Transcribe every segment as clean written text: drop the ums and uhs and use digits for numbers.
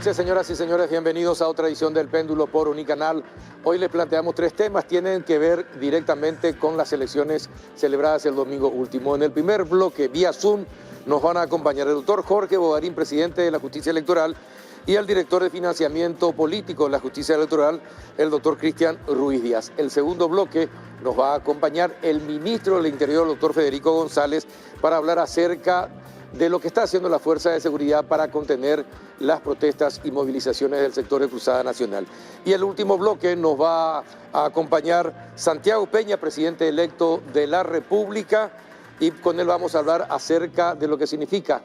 noches, señoras y señores. Bienvenidos a otra edición del Péndulo por Unicanal. Hoy les planteamos tres temas. Tienen que ver directamente con las elecciones celebradas el domingo último. En el primer bloque, vía Zoom, nos van a acompañar el doctor Jorge Bogarín, presidente de la Justicia Electoral, y el director de Financiamiento Político de la Justicia Electoral, el doctor Cristian Ruiz Díaz. El segundo bloque nos va a acompañar el ministro del Interior, el doctor Federico González, para hablar acerca de lo que está haciendo la Fuerza de Seguridad para contener las protestas y movilizaciones del sector de Cruzada Nacional. Y el último bloque nos va a acompañar Santiago Peña, presidente electo de la República, y con él vamos a hablar acerca de lo que significa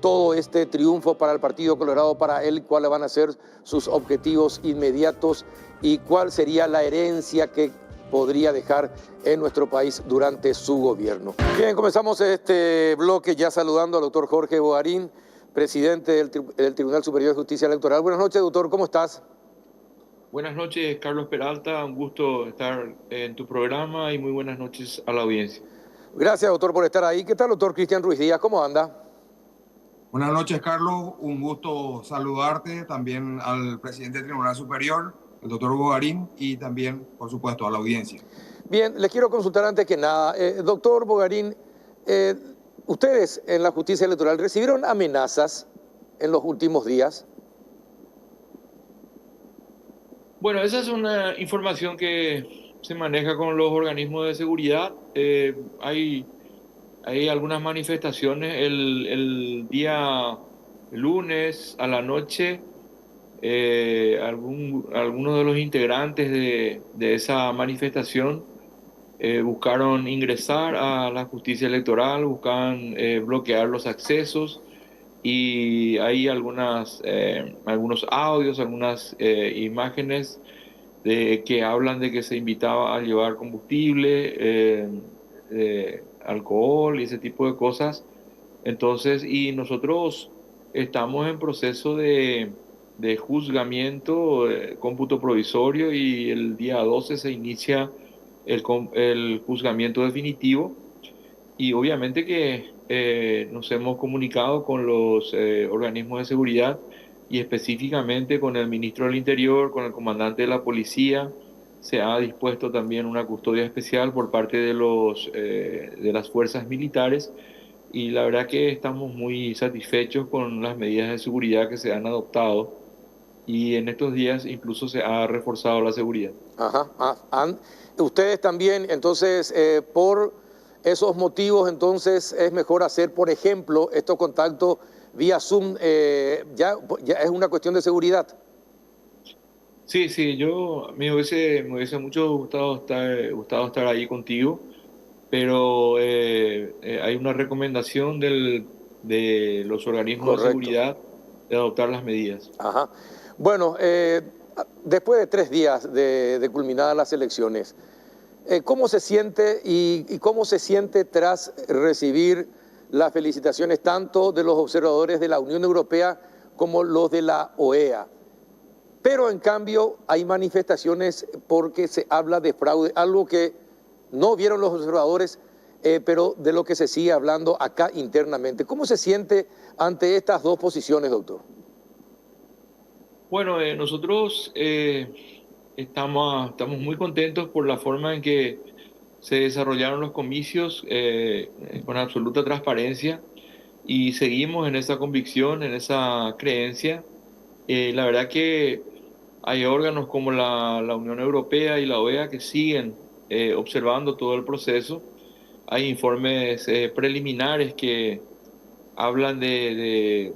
todo este triunfo para el Partido Colorado, para él, cuáles van a ser sus objetivos inmediatos y cuál sería la herencia que podría dejar en nuestro país durante su gobierno. Bien, comenzamos este bloque ya saludando al doctor Jorge Bogarín, presidente del Tribunal Superior de Justicia Electoral. Buenas noches, doctor, ¿cómo estás? Buenas noches, Carlos Peralta, un gusto estar en tu programa y muy buenas noches a la audiencia. Gracias, doctor, por estar ahí. ¿Qué tal, doctor Cristian Ruiz Díaz? ¿Cómo anda? Buenas noches, Carlos. Un gusto saludarte, también al presidente del Tribunal Superior, el doctor Bogarín, y también, por supuesto, a la audiencia. Bien, les quiero consultar antes que nada. Doctor Bogarín, ustedes en la justicia electoral recibieron amenazas en los últimos días. Bueno, esa es una información que se maneja con los organismos de seguridad. Hay algunas manifestaciones el día lunes a la noche. Algunos de los integrantes de esa manifestación buscaron ingresar a la justicia electoral, buscaban bloquear los accesos y hay algunos audios, algunas imágenes que hablan de que se invitaba a llevar combustible, alcohol y ese tipo de cosas. Entonces, y nosotros estamos en proceso de juzgamiento, cómputo provisorio, y el día 12 se inicia el juzgamiento definitivo. Y obviamente que nos hemos comunicado con los organismos de seguridad y específicamente con el ministro del Interior, con el comandante de la policía. Se ha dispuesto también una custodia especial por parte de las fuerzas militares y la verdad que estamos muy satisfechos con las medidas de seguridad que se han adoptado y en estos días incluso se ha reforzado la seguridad. Ajá. Ustedes también, entonces, por esos motivos, entonces es mejor hacer, por ejemplo, estos contactos vía Zoom, ya es una cuestión de seguridad. Sí, sí, me hubiese mucho gustado estar ahí contigo, pero hay una recomendación de los organismos de Correcto. seguridad de adoptar las medidas. Ajá. Bueno, después de 3 días de culminadas las elecciones, ¿cómo se siente y cómo se siente tras recibir las felicitaciones tanto de los observadores de la Unión Europea como los de la OEA? Pero en cambio hay manifestaciones porque se habla de fraude, algo que no vieron los observadores, pero de lo que se sigue hablando acá internamente. ¿Cómo se siente ante estas dos posiciones, doctor? Bueno, nosotros estamos muy contentos por la forma en que se desarrollaron los comicios con absoluta transparencia y seguimos en esa convicción, en esa creencia. La verdad que hay órganos como la Unión Europea y la OEA que siguen observando todo el proceso. Hay informes preliminares que hablan en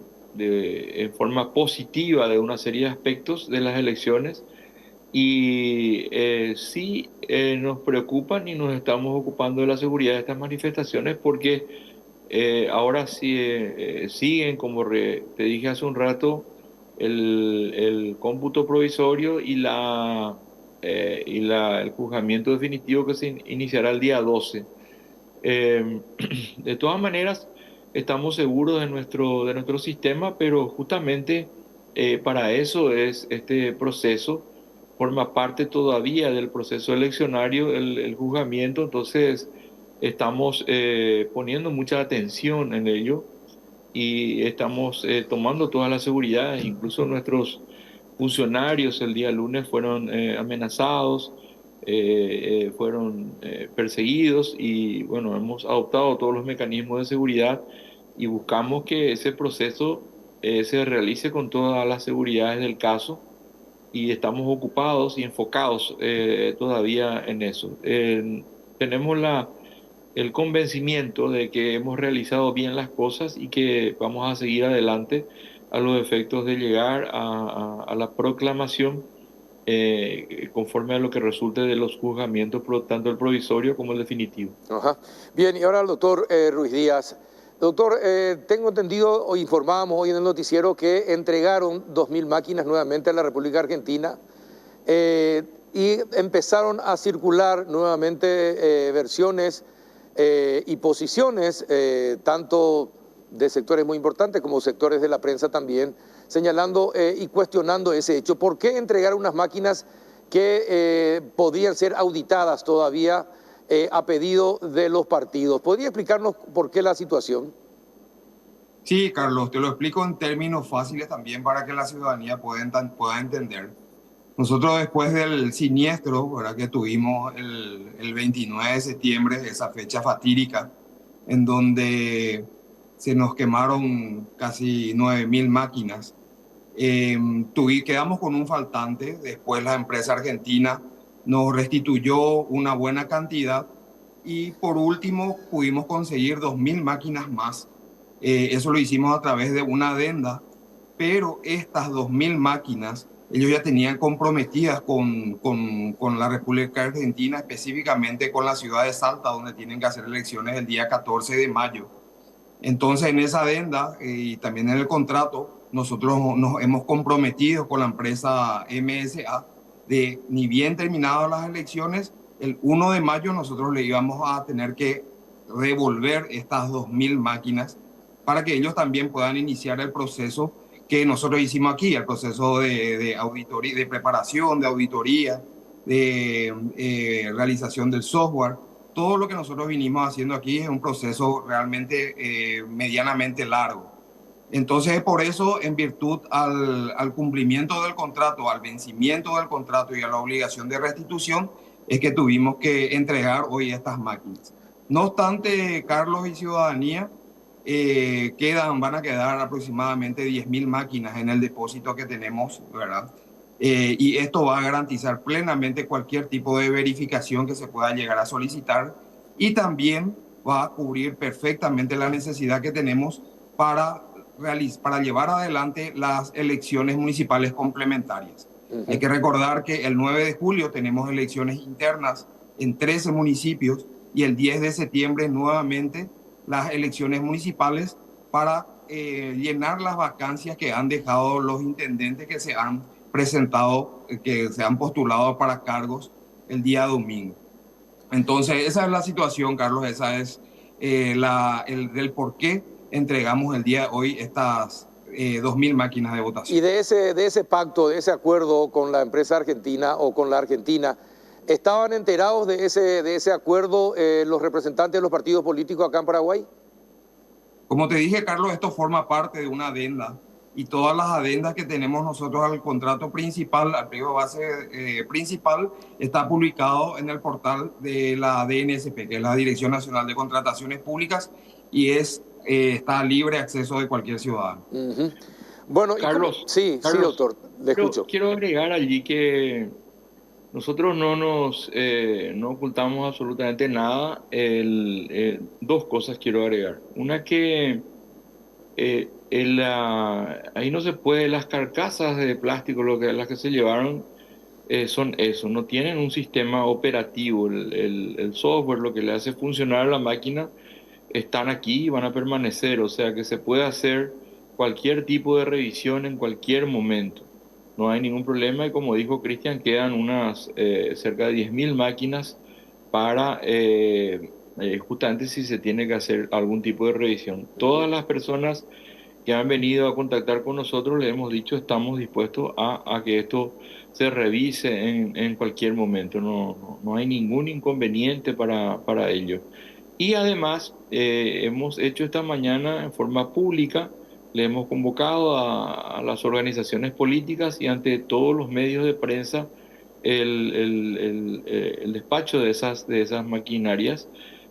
forma positiva de una serie de aspectos de las elecciones y sí nos preocupan y nos estamos ocupando de la seguridad de estas manifestaciones porque ahora sí siguen, como te dije hace un rato, el cómputo provisorio el juzgamiento definitivo que se iniciará el día 12. De todas maneras, estamos seguros de nuestro sistema, pero justamente para eso es este proceso, forma parte todavía del proceso eleccionario, el juzgamiento, entonces estamos poniendo mucha atención en ello y estamos tomando todas las seguridades. Incluso nuestros funcionarios el día lunes fueron amenazados, fueron perseguidos y bueno, hemos adoptado todos los mecanismos de seguridad y buscamos que ese proceso se realice con todas las seguridades del caso y estamos ocupados y enfocados todavía en eso. Tenemos el convencimiento de que hemos realizado bien las cosas y que vamos a seguir adelante a los efectos de llegar a la proclamación conforme a lo que resulte de los juzgamientos, tanto el provisorio como el definitivo. Ajá. Bien, y ahora el doctor Ruiz Díaz. Doctor, tengo entendido, o informábamos hoy en el noticiero que entregaron 2.000 máquinas nuevamente a la República Argentina y empezaron a circular nuevamente versiones y posiciones, tanto de sectores muy importantes como sectores de la prensa también, señalando y cuestionando ese hecho. ¿Por qué entregar unas máquinas que podían ser auditadas todavía a pedido de los partidos? ¿Podría explicarnos por qué la situación? Sí, Carlos, te lo explico en términos fáciles también para que la ciudadanía pueda entender. Nosotros después del siniestro, ¿verdad?, que tuvimos el 29 de septiembre, esa fecha fatídica, en donde se nos quemaron casi 9.000 máquinas, quedamos con un faltante. Después la empresa argentina nos restituyó una buena cantidad y por último pudimos conseguir 2.000 máquinas más. Eso lo hicimos a través de una adenda, pero estas 2.000 máquinas ellos ya tenían comprometidas con la República Argentina, específicamente con la ciudad de Salta, donde tienen que hacer elecciones el día 14 de mayo. Entonces, en esa adenda y también en el contrato, nosotros nos hemos comprometido con la empresa MSA de, ni bien terminadas las elecciones, el 1 de mayo nosotros le íbamos a tener que devolver estas 2.000 máquinas para que ellos también puedan iniciar el proceso que nosotros hicimos aquí, el proceso de auditoría, de preparación, de auditoría, de realización del software. Todo lo que nosotros vinimos haciendo aquí es un proceso realmente medianamente largo. Entonces, por eso, en virtud al cumplimiento del contrato, al vencimiento del contrato y a la obligación de restitución, es que tuvimos que entregar hoy estas máquinas. No obstante, Carlos y ciudadanía, van a quedar aproximadamente 10.000 máquinas en el depósito que tenemos, ¿verdad? Y esto va a garantizar plenamente cualquier tipo de verificación que se pueda llegar a solicitar y también va a cubrir perfectamente la necesidad que tenemos para llevar adelante las elecciones municipales complementarias. Hay que recordar que el 9 de julio tenemos elecciones internas en 13 municipios y el 10 de septiembre nuevamente las elecciones municipales para llenar las vacancias que han dejado los intendentes que se han presentado, que se han postulado para cargos el día domingo. Entonces, esa es la situación, Carlos, esa es el por qué entregamos el día de hoy estas 2.000 máquinas de votación. Y de ese pacto, de ese acuerdo con la empresa argentina o con la Argentina, ¿estaban enterados de ese acuerdo los representantes de los partidos políticos acá en Paraguay? Como te dije, Carlos, esto forma parte de una adenda y todas las adendas que tenemos nosotros al contrato principal, al pliego base principal, está publicado en el portal de la DNSP, que es la Dirección Nacional de Contrataciones Públicas, y está a libre acceso de cualquier ciudadano. Bueno, Carlos, sí, doctor, le escucho. Quiero agregar allí que nosotros no ocultamos absolutamente nada. Dos cosas quiero agregar. Una que ahí no se puede, las carcasas de plástico, las que se llevaron, son eso, no tienen un sistema operativo. El software, lo que le hace funcionar a la máquina, están aquí y van a permanecer. O sea que se puede hacer cualquier tipo de revisión en cualquier momento. No hay ningún problema y como dijo Cristian, quedan cerca de 10.000 máquinas para justamente si se tiene que hacer algún tipo de revisión. Todas las personas que han venido a contactar con nosotros le hemos dicho estamos dispuestos a que esto se revise en cualquier momento. No hay ningún inconveniente para ello. Y además hemos hecho esta mañana en forma pública, le hemos convocado a las organizaciones políticas y ante todos los medios de prensa el despacho de esas maquinarias,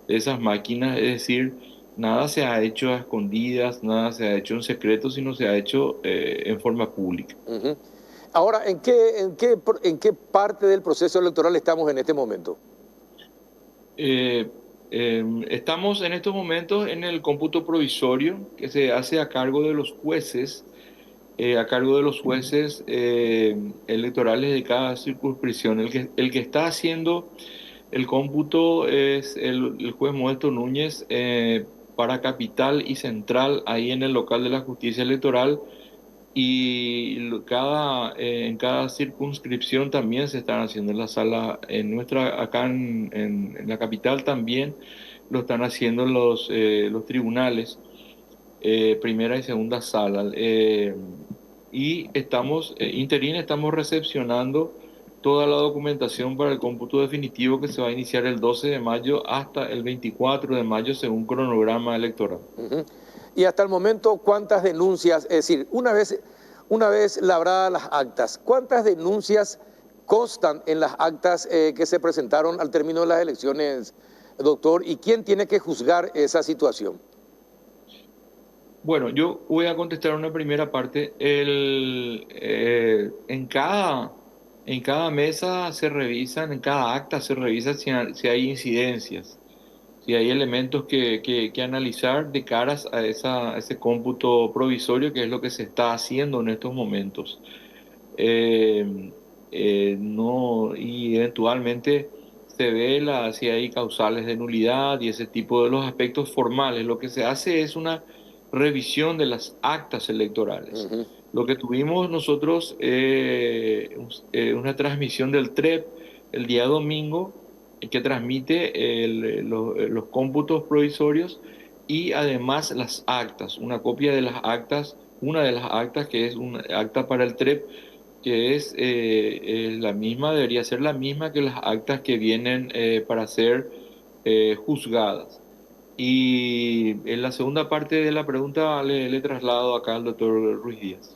de esas máquinas, es decir, nada se ha hecho a escondidas, nada se ha hecho en secreto, sino se ha hecho en forma pública. Ujú. Ahora, ¿en qué parte del proceso electoral estamos en este momento? Eh, Estamos en estos momentos en el cómputo provisorio que se hace a cargo de los jueces, electorales de cada circunscripción. El que está haciendo el cómputo es el juez Modesto Núñez para Capital y Central, ahí en el local de la Justicia Electoral. Y en cada circunscripción también se están haciendo en la sala, acá en la capital también lo están haciendo los tribunales, primera y segunda sala. Y interín estamos recepcionando toda la documentación para el cómputo definitivo que se va a iniciar el 12 de mayo hasta el 24 de mayo según cronograma electoral. Ujú. Y hasta el momento, ¿cuántas denuncias? Es decir, una vez labradas las actas, ¿cuántas denuncias constan en las actas que se presentaron al término de las elecciones, doctor? ¿Y quién tiene que juzgar esa situación? Bueno, yo voy a contestar una primera parte. En cada mesa se revisan, en cada acta se revisa si hay incidencias, si hay elementos que analizar de caras a ese cómputo provisorio, que es lo que se está haciendo en estos momentos. No, y eventualmente se ve si hay causales de nulidad y ese tipo de los aspectos formales. Lo que se hace es una revisión de las actas electorales. Ujú. Lo que tuvimos nosotros, una transmisión del TREP el día domingo, que transmite los cómputos provisorios y además las actas, una copia de las actas, una de las actas que es una acta para el TREP, que es la misma, debería ser la misma que las actas que vienen para ser juzgadas. Y en la segunda parte de la pregunta le traslado acá al doctor Ruiz Díaz.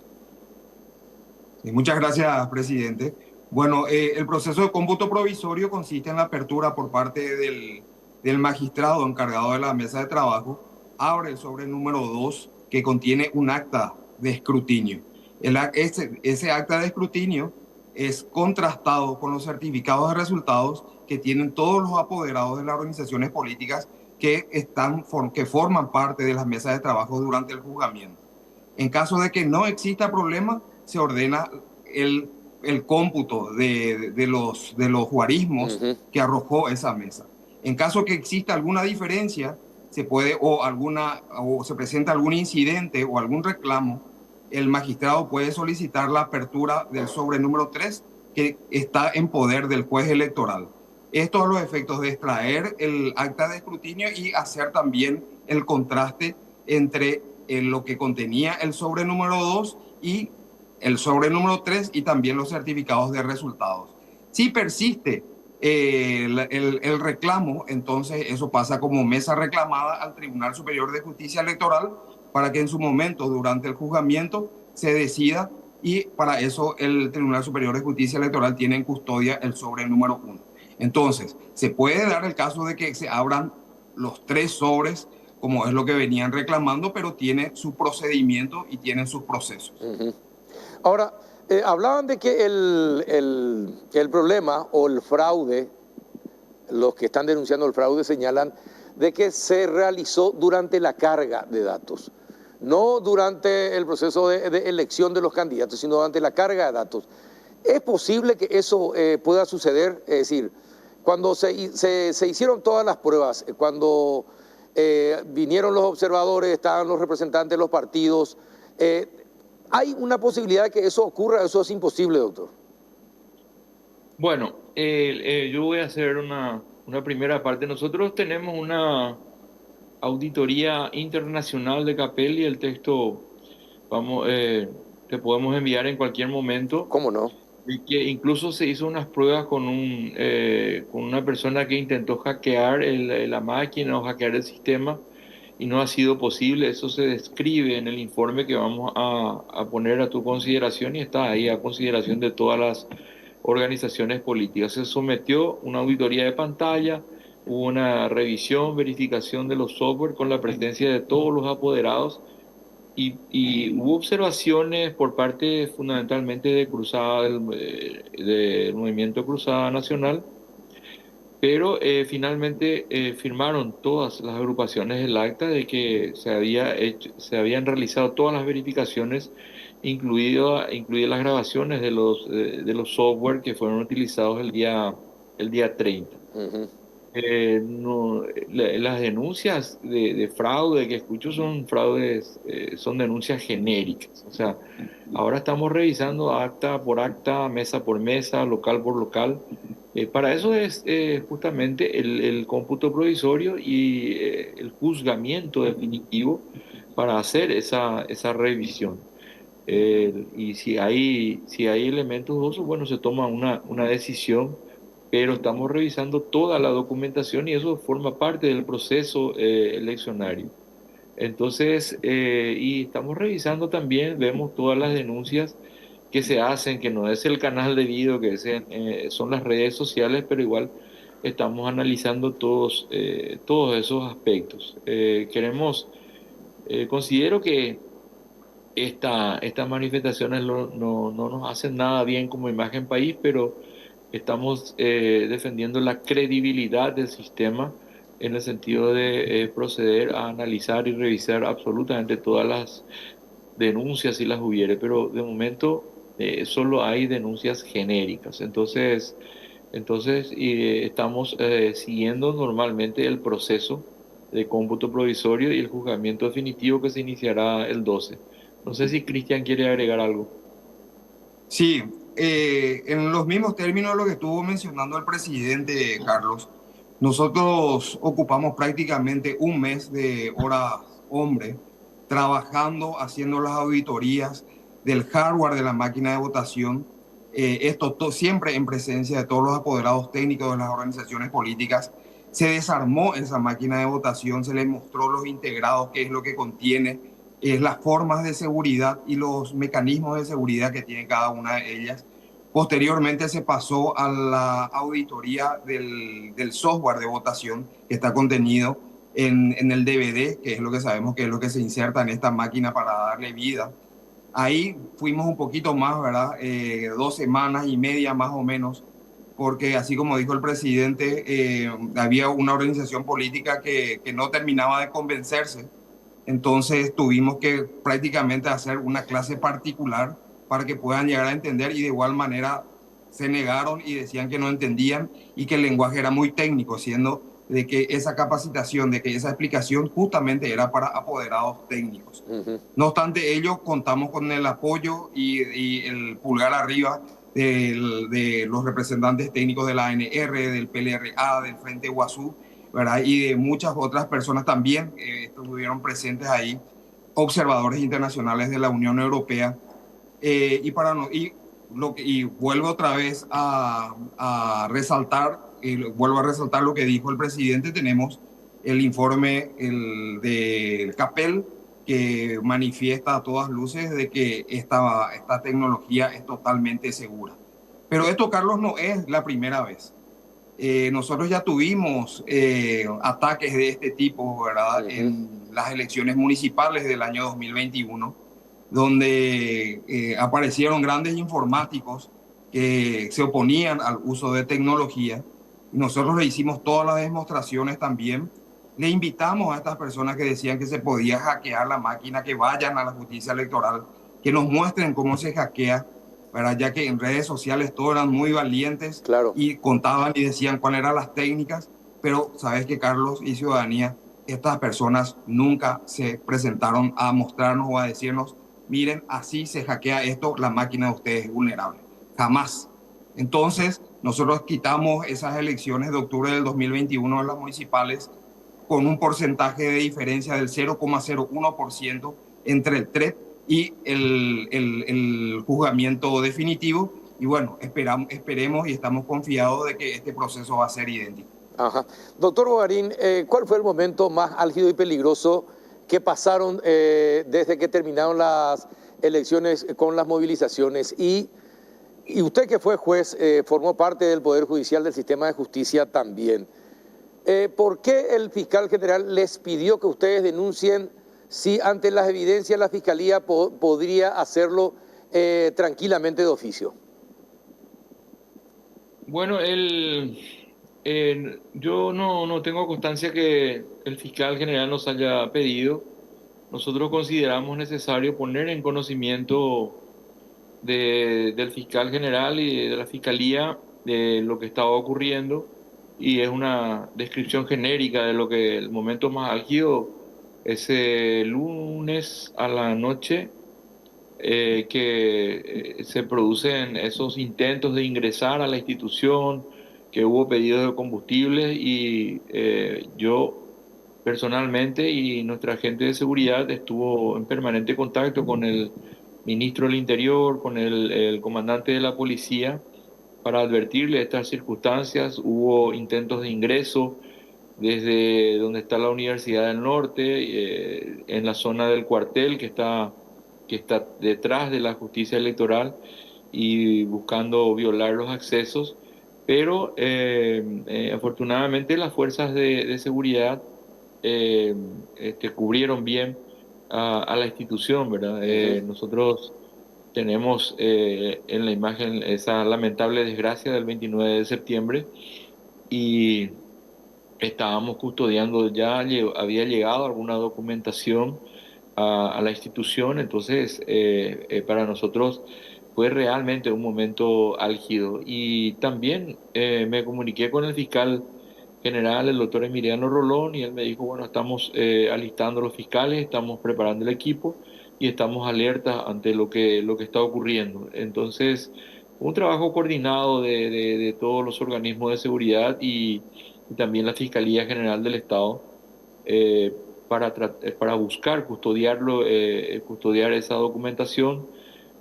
Sí, muchas gracias, presidente. Bueno, el proceso de cómputo provisorio consiste en la apertura por parte del magistrado encargado de la mesa de trabajo, abre el sobre número 2 que contiene un acta de escrutinio. Ese acta de escrutinio es contrastado con los certificados de resultados que tienen todos los apoderados de las organizaciones políticas que forman parte de las mesas de trabajo durante el juzgamiento. En caso de que no exista problema, se ordena el cómputo de los guarismos Ujú. que arrojó esa mesa. En caso que exista alguna diferencia, o se presenta algún incidente o algún reclamo, el magistrado puede solicitar la apertura del sobre número 3 que está en poder del juez electoral. Esto a los efectos de extraer el acta de escrutinio y hacer también el contraste entre lo que contenía el sobre número 2 y el sobre número 3 y también los certificados de resultados. Si persiste el reclamo, entonces eso pasa como mesa reclamada al Tribunal Superior de Justicia Electoral para que en su momento, durante el juzgamiento, se decida, y para eso el Tribunal Superior de Justicia Electoral tiene en custodia el sobre número 1. Entonces, se puede dar el caso de que se abran los 3 sobres, como es lo que venían reclamando, pero tiene su procedimiento y tienen sus procesos. Ujú. Ahora, hablaban de que el problema o el fraude, los que están denunciando el fraude señalan de que se realizó durante la carga de datos, no durante el proceso de elección de los candidatos, sino durante la carga de datos. ¿Es posible que eso pueda suceder? Es decir, cuando se hicieron todas las pruebas, cuando vinieron los observadores, estaban los representantes de los partidos, ¿hay una posibilidad de que eso ocurra? ¿Eso es imposible, doctor? Bueno, yo voy a hacer una primera parte. Nosotros tenemos una auditoría internacional de CAPEL y el texto te podemos enviar en cualquier momento. ¿Cómo no? Y que incluso se hizo unas pruebas con una persona que intentó hackear la máquina o hackear el sistema y no ha sido posible. Eso se describe en el informe que vamos a poner a tu consideración y está ahí a consideración de todas las organizaciones políticas. Se sometió una auditoría de pantalla, hubo una revisión, verificación de los software con la presencia de todos los apoderados y hubo observaciones por parte fundamentalmente de Cruzada, del Movimiento Cruzada Nacional, pero finalmente firmaron todas las agrupaciones el acta de que se habían realizado todas las verificaciones, incluidas las grabaciones de los software que fueron utilizados el día 30. Ujú. Las denuncias de fraude que escucho son fraudes, son denuncias genéricas. O sea, ahora estamos revisando acta por acta, mesa por mesa, local por local. Para eso es justamente el cómputo provisorio y el juzgamiento definitivo para hacer esa revisión. Y si hay elementos dudosos, bueno, se toma una decisión, pero estamos revisando toda la documentación y eso forma parte del proceso eleccionario. Entonces, y estamos revisando también, vemos todas las denuncias que se hacen, que no es el canal de video, son las redes sociales, pero igual estamos analizando todos esos aspectos. Considero que estas manifestaciones no nos hacen nada bien como imagen país, pero estamos defendiendo la credibilidad del sistema en el sentido de proceder a analizar y revisar absolutamente todas las denuncias si las hubiere, pero de momento solo hay denuncias genéricas. Entonces estamos siguiendo normalmente el proceso de cómputo provisorio y el juzgamiento definitivo que se iniciará el 12. No sé si Cristian quiere agregar algo. Sí, en los mismos términos de lo que estuvo mencionando el presidente Carlos, nosotros ocupamos prácticamente un mes de horas hombre trabajando, haciendo las auditorías del hardware de la máquina de votación, siempre en presencia de todos los apoderados técnicos de las organizaciones políticas. Se desarmó esa máquina de votación, se le mostró los integrados, qué es lo que contiene, las formas de seguridad y los mecanismos de seguridad que tiene cada una de ellas. Posteriormente se pasó a la auditoría del software de votación que está contenido en el DVD, que es lo que sabemos que es lo que se inserta en esta máquina para darle vida. Ahí fuimos un poquito más, ¿verdad? 2 semanas y media más o menos, porque así como dijo el presidente, había una organización política que no terminaba de convencerse. Entonces tuvimos que prácticamente hacer una clase particular para que puedan llegar a entender y de igual manera se negaron y decían que no entendían y que el lenguaje era muy técnico, siendo de que esa capacitación, de que esa explicación justamente era para apoderados técnicos. Ujú. No obstante ello, contamos con el apoyo y el pulgar arriba de los representantes técnicos de la ANR, del PLRA, del Frente Guazú, ¿verdad? Y de muchas otras personas también estuvieron presentes ahí, observadores internacionales de la Unión Europea. Y vuelvo otra vez a resaltar, vuelvo a resaltar lo que dijo el presidente. Tenemos el informe del CAPEL que manifiesta a todas luces de que esta tecnología es totalmente segura. Pero esto, Carlos, no es la primera vez. Nosotros ya tuvimos ataques de este tipo, ¿verdad? En las elecciones municipales del año 2021, donde aparecieron grandes informáticos que se oponían al uso de tecnología. Nosotros le hicimos todas las demostraciones también. Le invitamos a estas personas que decían que se podía hackear la máquina, que vayan a la justicia electoral, que nos muestren cómo se hackea, ¿verdad? Ya que en redes sociales todos eran muy valientes. Claro. Y contaban y decían cuáles eran las técnicas, pero sabes que Carlos y ciudadanía, estas personas nunca se presentaron a mostrarnos o a decirnos, miren, así se hackea esto, la máquina de ustedes es vulnerable. Jamás. Entonces, nosotros quitamos esas elecciones de octubre del 2021 en las municipales con un porcentaje de diferencia del 0,01% entre el TREP y el juzgamiento definitivo, Y bueno, esperemos y estamos confiados de que este proceso va a ser idéntico. Ajá. Doctor Bogarín, ¿cuál fue el momento más álgido y peligroso que pasaron desde que terminaron las elecciones con las movilizaciones? Y usted que fue juez, formó parte del Poder Judicial, del sistema de justicia también. ¿Por qué el fiscal general les pidió que ustedes denuncien si ante las evidencias la fiscalía podría hacerlo tranquilamente de oficio? Bueno, yo no tengo constancia que el fiscal general nos haya pedido. Nosotros consideramos necesario poner en conocimiento del fiscal general y de la fiscalía de lo que estaba ocurriendo, y es una descripción genérica de lo que el momento más álgido, ese lunes a la noche, que se producen esos intentos de ingresar a la institución, que hubo pedidos de combustible y yo personalmente y nuestra gente de seguridad estuvo en permanente contacto con el ministro del Interior, con el comandante de la policía, para advertirle de estas circunstancias. Hubo intentos de ingreso desde donde está la Universidad del Norte, en la zona del cuartel que está detrás de la justicia electoral, y buscando violar los accesos, pero afortunadamente las fuerzas de seguridad cubrieron bien a la institución, ¿verdad? Nosotros tenemos en la imagen esa lamentable desgracia del 29 de septiembre, y estábamos custodiando, ya había llegado alguna documentación a la institución. Entonces para nosotros fue realmente un momento álgido. Y también me comuniqué con el fiscal general, el doctor Emiliano Rolón, y él me dijo, bueno, estamos alistando los fiscales, estamos preparando el equipo y estamos alertas ante lo que está ocurriendo. Entonces, un trabajo coordinado de todos los organismos de seguridad y también la Fiscalía General del Estado, eh, para buscar custodiar esa documentación,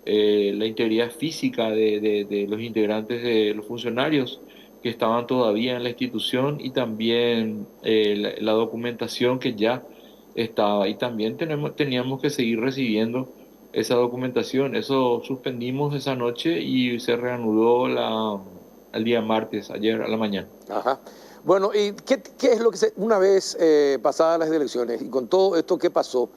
la integridad física de los integrantes, de los funcionarios que estaban todavía en la institución, y también la documentación que ya estaba. Y también teníamos que seguir recibiendo esa documentación. Eso suspendimos esa noche y se reanudó el día martes, ayer a la mañana. Ajá. Bueno, ¿y qué es lo que una vez pasadas las elecciones y con todo esto que pasó,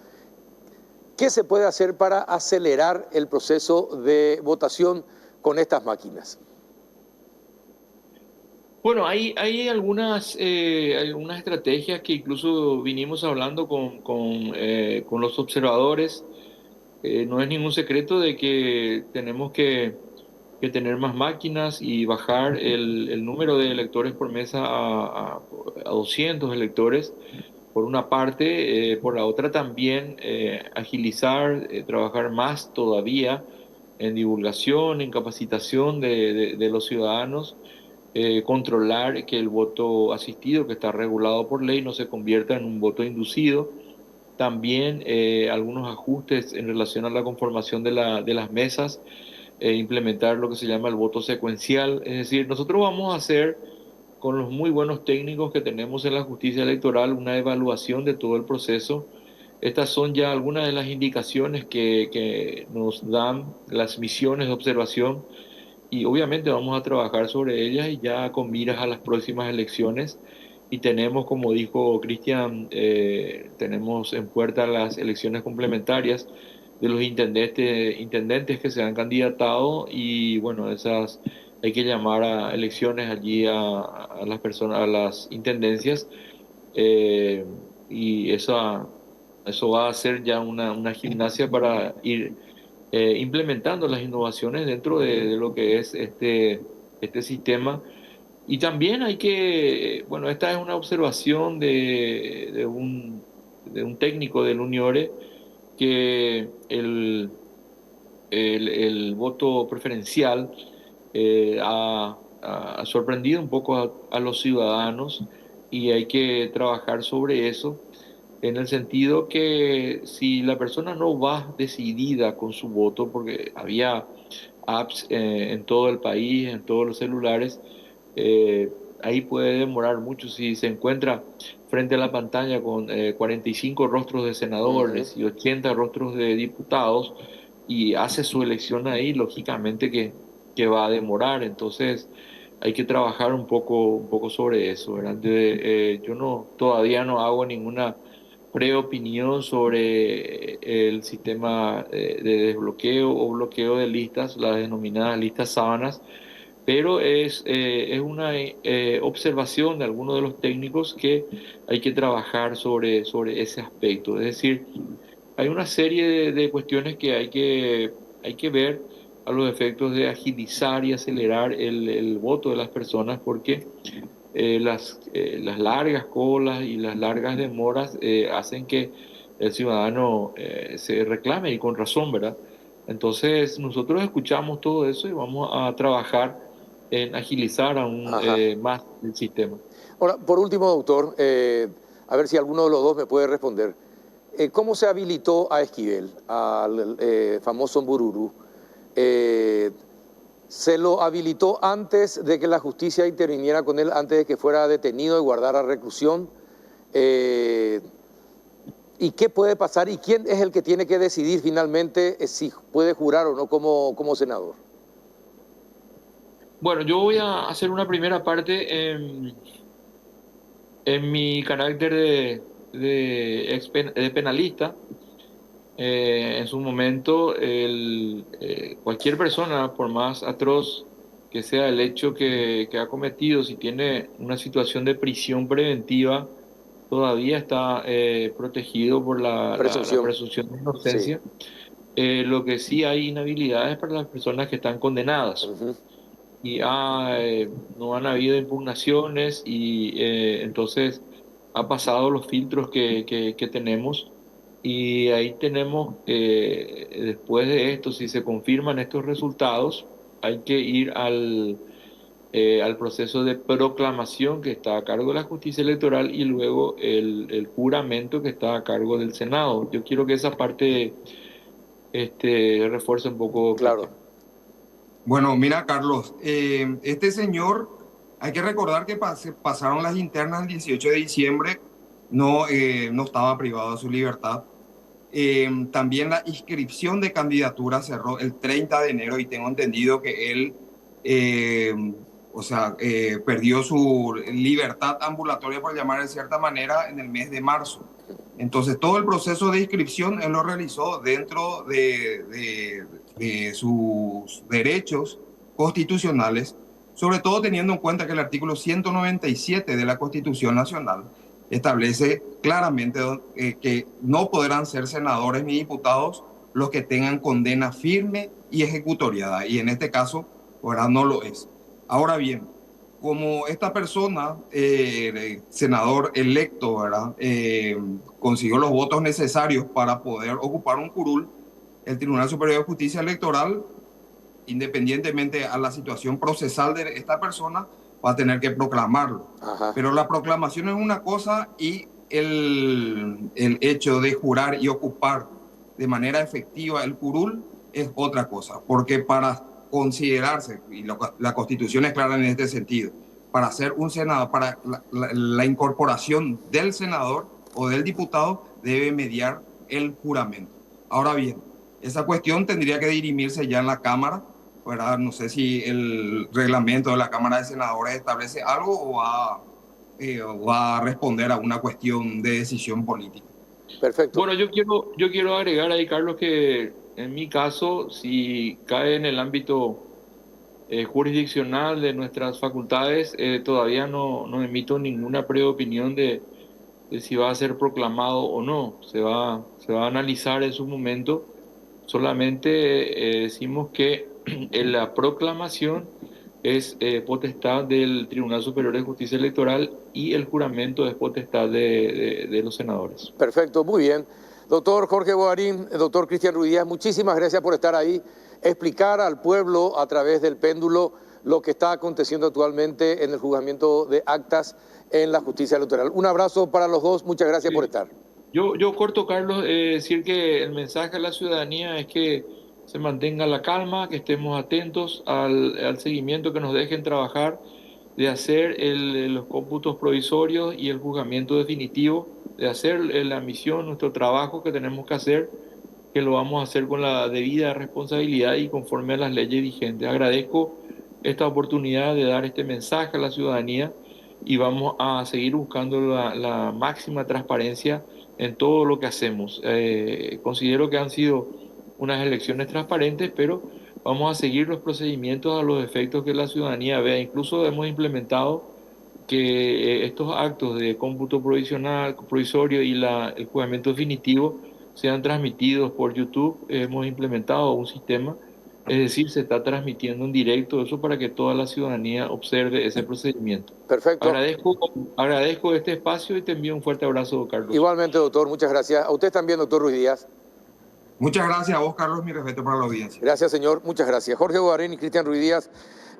qué se puede hacer para acelerar el proceso de votación con estas máquinas? Bueno, hay algunas estrategias que incluso vinimos hablando con los observadores. No es ningún secreto de que tenemos que tener más máquinas y bajar el número de electores por mesa a 200 electores, por una parte. Por la otra también agilizar, trabajar más todavía en divulgación, en capacitación de los ciudadanos, controlar que el voto asistido, que está regulado por ley, no se convierta en un voto inducido. También algunos ajustes en relación a la conformación de las mesas, implementar lo que se llama el voto secuencial. Es decir, nosotros vamos a hacer, con los muy buenos técnicos que tenemos en la justicia electoral, una evaluación de todo el proceso. Estas son ya algunas de las indicaciones que nos dan las misiones de observación, y obviamente vamos a trabajar sobre ellas, y ya con miras a las próximas elecciones. Y tenemos, como dijo Cristian, tenemos en puerta las elecciones complementarias de los intendentes que se han candidatado, y bueno, esas hay que llamar a elecciones allí a las personas, a las intendencias, eh, y eso va a ser ya una gimnasia para ir implementando las innovaciones dentro de lo que es este sistema. Y también hay que, bueno, esta es una observación de un técnico del Uniore, que el voto preferencial ha sorprendido un poco a los ciudadanos, y hay que trabajar sobre eso, en el sentido que si la persona no va decidida con su voto, porque había apps en todo el país, en todos los celulares. Ahí puede demorar mucho si se encuentra frente a la pantalla con 45 rostros de Ujú. senadores y 80 rostros de diputados y hace su elección ahí, lógicamente que va a demorar. Entonces hay que trabajar un poco sobre eso, ¿verdad? Yo no, todavía no hago ninguna preopinión sobre el sistema de desbloqueo o bloqueo de listas, las denominadas listas sábanas, pero es una observación de algunos de los técnicos que hay que trabajar sobre ese aspecto. Es decir, hay una serie de cuestiones que hay que ver a los efectos de agilizar y acelerar el voto de las personas, porque las largas colas y las largas demoras hacen que el ciudadano se reclame, y con razón, ¿verdad? Entonces, nosotros escuchamos todo eso y vamos a trabajar en agilizar aún Ajá. más el sistema. Ahora, por último, doctor, a ver si alguno de los dos me puede responder. ¿Cómo se habilitó a Esquivel, al famoso Mbururu? Eh, ¿Se lo habilitó antes de que la justicia interviniera con él, antes de que fuera detenido y guardara reclusión? Eh, ¿Y qué puede pasar? ¿Y quién es el que tiene que decidir finalmente si puede jurar o no como senador? Bueno, yo voy a hacer una primera parte en mi carácter de penalista. En su momento, cualquier persona, por más atroz que sea el hecho que ha cometido, si tiene una situación de prisión preventiva, todavía está protegido por la Presunción. presunción de Sí. inocencia. Lo que sí hay inhabilidades para las personas que están condenadas. Ujú. Y no han habido impugnaciones y entonces ha pasado los filtros que tenemos, y ahí tenemos, después de esto, si se confirman estos resultados, hay que ir al proceso de proclamación que está a cargo de la justicia electoral, y luego el juramento que está a cargo del Senado. Yo quiero que esa parte refuerce un poco, Claro. Cristian. Bueno, mira, Carlos, este señor, hay que recordar que pasaron las internas el 18 de diciembre, no estaba privado de su libertad. También la inscripción de candidatura cerró el 30 de enero y tengo entendido que él, eh, perdió su libertad ambulatoria, por llamar de cierta manera, en el mes de marzo. Entonces, todo el proceso de inscripción él lo realizó dentro de sus derechos constitucionales, sobre todo teniendo en cuenta que el artículo 197 de la Constitución Nacional establece claramente que no podrán ser senadores ni diputados los que tengan condena firme y ejecutoriada, y en este caso, ahora no lo es. Ahora bien, como esta persona, senador electo, ¿verdad? Consiguió los votos necesarios para poder ocupar un curul, el Tribunal Superior de Justicia Electoral, independientemente a la situación procesal de esta persona, va a tener que proclamarlo. Ajá. Pero la proclamación es una cosa y el hecho de jurar y ocupar de manera efectiva el curul es otra cosa, porque para considerarse, y la Constitución es clara en este sentido, para ser un senador, para la incorporación del senador o del diputado, debe mediar el juramento. Ahora bien, esa cuestión tendría que dirimirse ya en la Cámara, ¿verdad? No sé si el reglamento de la Cámara de Senadores establece algo o va a responder a una cuestión de decisión política. Perfecto. Bueno, yo quiero agregar ahí, Carlos, que en mi caso, si cae en el ámbito jurisdiccional de nuestras facultades, todavía no emito ninguna preopinión de si va a ser proclamado o no. Se va a analizar en su momento. Solamente decimos que en la proclamación es potestad del Tribunal Superior de Justicia Electoral, y el juramento es potestad de los senadores. Perfecto, muy bien. Doctor Jorge Bogarín, doctor Cristian Ruidíaz, muchísimas gracias por estar ahí, explicar al pueblo a través del péndulo lo que está aconteciendo actualmente en el juzgamiento de actas en la justicia electoral. Un abrazo para los dos, muchas gracias por Sí. estar. Yo corto, Carlos, decir que el mensaje a la ciudadanía es que se mantenga la calma, que estemos atentos al seguimiento que nos dejen trabajar, de hacer los cómputos provisorios y el juzgamiento definitivo, de hacer la misión, nuestro trabajo que tenemos que hacer, que lo vamos a hacer con la debida responsabilidad y conforme a las leyes vigentes. Agradezco esta oportunidad de dar este mensaje a la ciudadanía y vamos a seguir buscando la máxima transparencia en todo lo que hacemos. Considero que han sido unas elecciones transparentes, pero vamos a seguir los procedimientos a los efectos que la ciudadanía vea. Incluso hemos implementado que estos actos de cómputo provisional, provisorio y el juzgamiento definitivo sean transmitidos por YouTube. Hemos implementado un sistema, es decir, se está transmitiendo en directo eso para que toda la ciudadanía observe ese procedimiento. Perfecto. Agradezco este espacio y te envío un fuerte abrazo, Carlos. Igualmente, doctor, muchas gracias. A usted también, doctor Ruiz Díaz. Muchas gracias a vos, Carlos, mi respeto para la audiencia. Gracias, señor. Muchas gracias. Jorge Bogarín y Cristian Ruiz Díaz,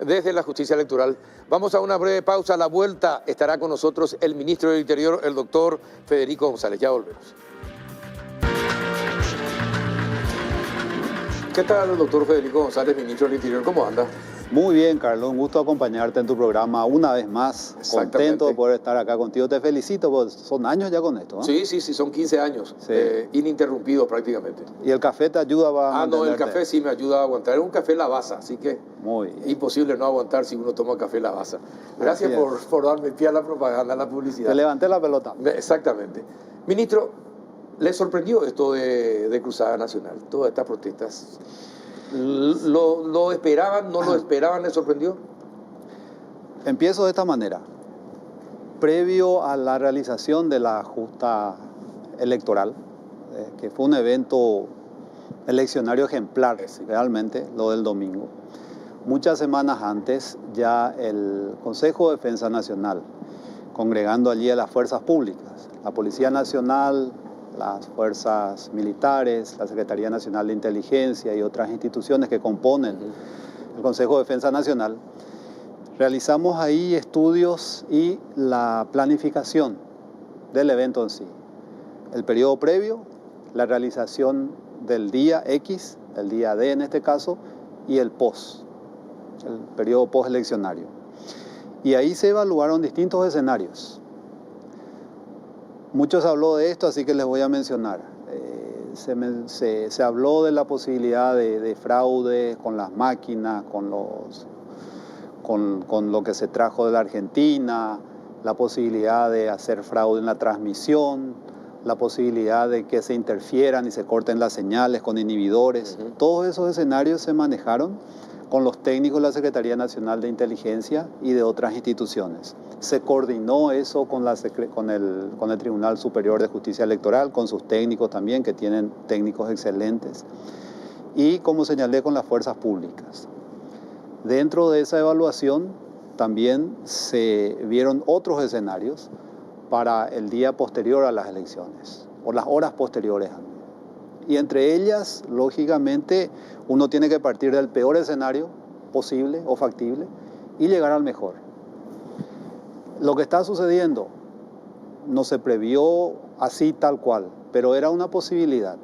desde la Justicia Electoral. Vamos a una breve pausa. A la vuelta estará con nosotros el ministro del Interior, el doctor Federico González. Ya volvemos. ¿Qué tal, doctor Federico González, ministro del Interior? ¿Cómo anda? Muy bien, Carlos. Un gusto acompañarte en tu programa una vez más. Contento de poder estar acá contigo. Te felicito, porque son años ya con esto, ¿no? Sí, son 15 años. Sí. Ininterrumpidos prácticamente. ¿Y el café te ayuda a no, el café sí me ayuda a aguantar. Es un café Lavazza, así que muy bien. Imposible no aguantar si uno toma café Lavazza. Gracias por darme pie a la propaganda, a la publicidad. Te levanté la pelota. Exactamente. Ministro, ¿le sorprendió esto de Cruzada Nacional? Todas estas protestas. ¿Lo esperaban? ¿No lo esperaban? ¿Le sorprendió? Empiezo de esta manera. Previo a la realización de la justa electoral, que fue un evento eleccionario ejemplar, realmente, lo del domingo, muchas semanas antes ya el Consejo de Defensa Nacional, congregando allí a las fuerzas públicas, la Policía Nacional, las fuerzas militares, la Secretaría Nacional de Inteligencia y otras instituciones que componen el Consejo de Defensa Nacional, realizamos ahí estudios y la planificación del evento en sí. El periodo previo, la realización del día X, el día D en este caso, y el post, el periodo posteleccionario. Y ahí se evaluaron distintos escenarios. Mucho se habló de esto, así que les voy a mencionar. Se habló de la posibilidad de fraude con las máquinas, con lo que se trajo de la Argentina, la posibilidad de hacer fraude en la transmisión, la posibilidad de que se interfieran y se corten las señales con inhibidores. Todos esos escenarios se manejaron con los técnicos de la Secretaría Nacional de Inteligencia y de otras instituciones. Se coordinó eso con el Tribunal Superior de Justicia Electoral, con sus técnicos también, que tienen técnicos excelentes, y como señalé, con las fuerzas públicas. Dentro de esa evaluación también se vieron otros escenarios para el día posterior a las elecciones, o las horas posteriores. Y entre ellas, lógicamente, uno tiene que partir del peor escenario posible o factible y llegar al mejor. Lo que está sucediendo no se previó así tal cual, pero era una posibilidad.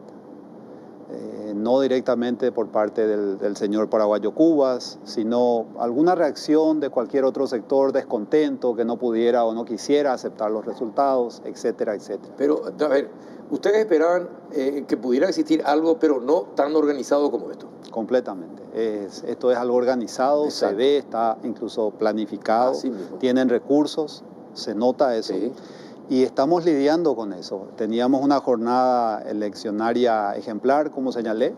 No directamente por parte del señor paraguayo Cubas, sino alguna reacción de cualquier otro sector descontento que no pudiera o no quisiera aceptar los resultados, etcétera, etcétera. Pero, a ver, ustedes esperaban que pudiera existir algo, pero no tan organizado como esto. Completamente. Esto es algo organizado, exacto. Se ve, está incluso planificado, tienen recursos, se nota eso. Sí. Y estamos lidiando con eso. Teníamos una jornada eleccionaria ejemplar, como señalé,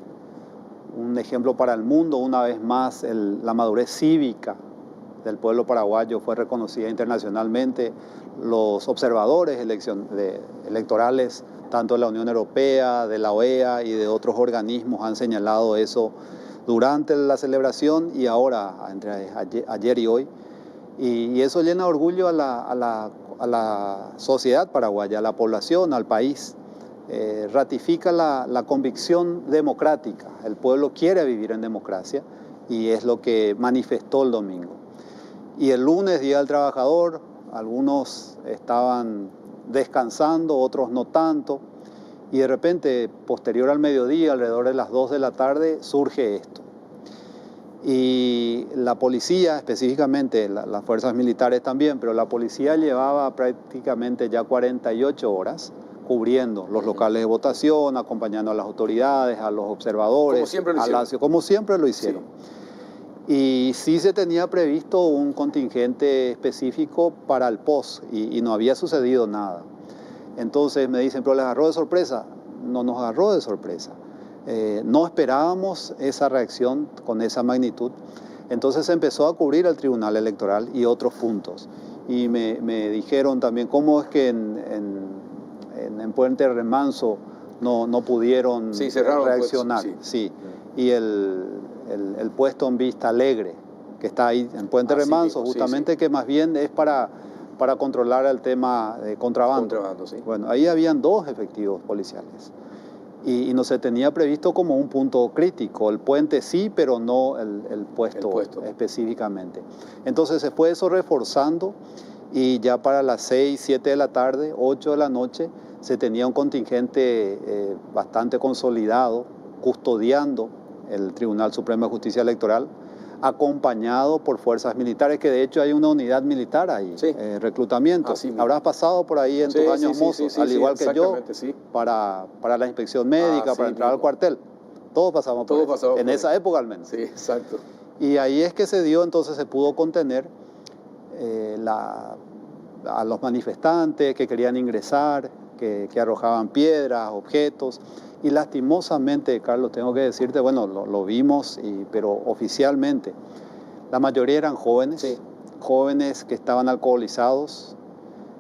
un ejemplo para el mundo. Una vez más, la madurez cívica del pueblo paraguayo fue reconocida internacionalmente. Los observadores electorales, tanto de la Unión Europea, de la OEA y de otros organismos, han señalado eso durante la celebración y ahora, entre ayer y hoy. Y eso llena de orgullo a la sociedad paraguaya, a la población, al país. Ratifica la convicción democrática. El pueblo quiere vivir en democracia y es lo que manifestó el domingo. Y el lunes, Día del Trabajador, algunos estaban descansando, otros no tanto. Y de repente, posterior al mediodía, alrededor de las 2 de la tarde, surge esto. Y la policía, específicamente, las fuerzas militares también, pero la policía llevaba prácticamente ya 48 horas cubriendo los locales de votación, acompañando a las autoridades, a los observadores. Como siempre lo hicieron. Como siempre lo hicieron. Sí. Y sí se tenía previsto un contingente específico para el POS y no había sucedido nada. Entonces me dicen, pero ¿les agarró de sorpresa? No nos agarró de sorpresa. No esperábamos esa reacción con esa magnitud. Entonces se empezó a cubrir al Tribunal Electoral y otros puntos. Y me dijeron también cómo es que en Puente Remanso no pudieron reaccionar. Pues, sí. Y el puesto en Vista Alegre, que está ahí en Puente Remanso, mismo, justamente que más bien es para controlar el tema de contrabando. Sí. Bueno, ahí habían 2 efectivos policiales. Y no se tenía previsto como un punto crítico. El puente sí, pero no el puesto específicamente. Entonces se fue eso reforzando y ya para las 6, 7 de la tarde, 8 de la noche, se tenía un contingente bastante consolidado, custodiando el Tribunal Supremo de Justicia Electoral, acompañado por fuerzas militares, que de hecho hay una unidad militar ahí, reclutamiento. Habrás pasado por ahí en tus años mozos, al igual que yo, para la inspección médica, para entrar al cuartel. Todos pasamos por eso, en esa época al menos. Sí, exacto. Y ahí es que se dio, entonces se pudo contener a los manifestantes que querían ingresar, que arrojaban piedras, objetos. Y lastimosamente, Carlos, tengo que decirte, bueno, lo vimos, pero oficialmente, la mayoría eran jóvenes, jóvenes que estaban alcoholizados,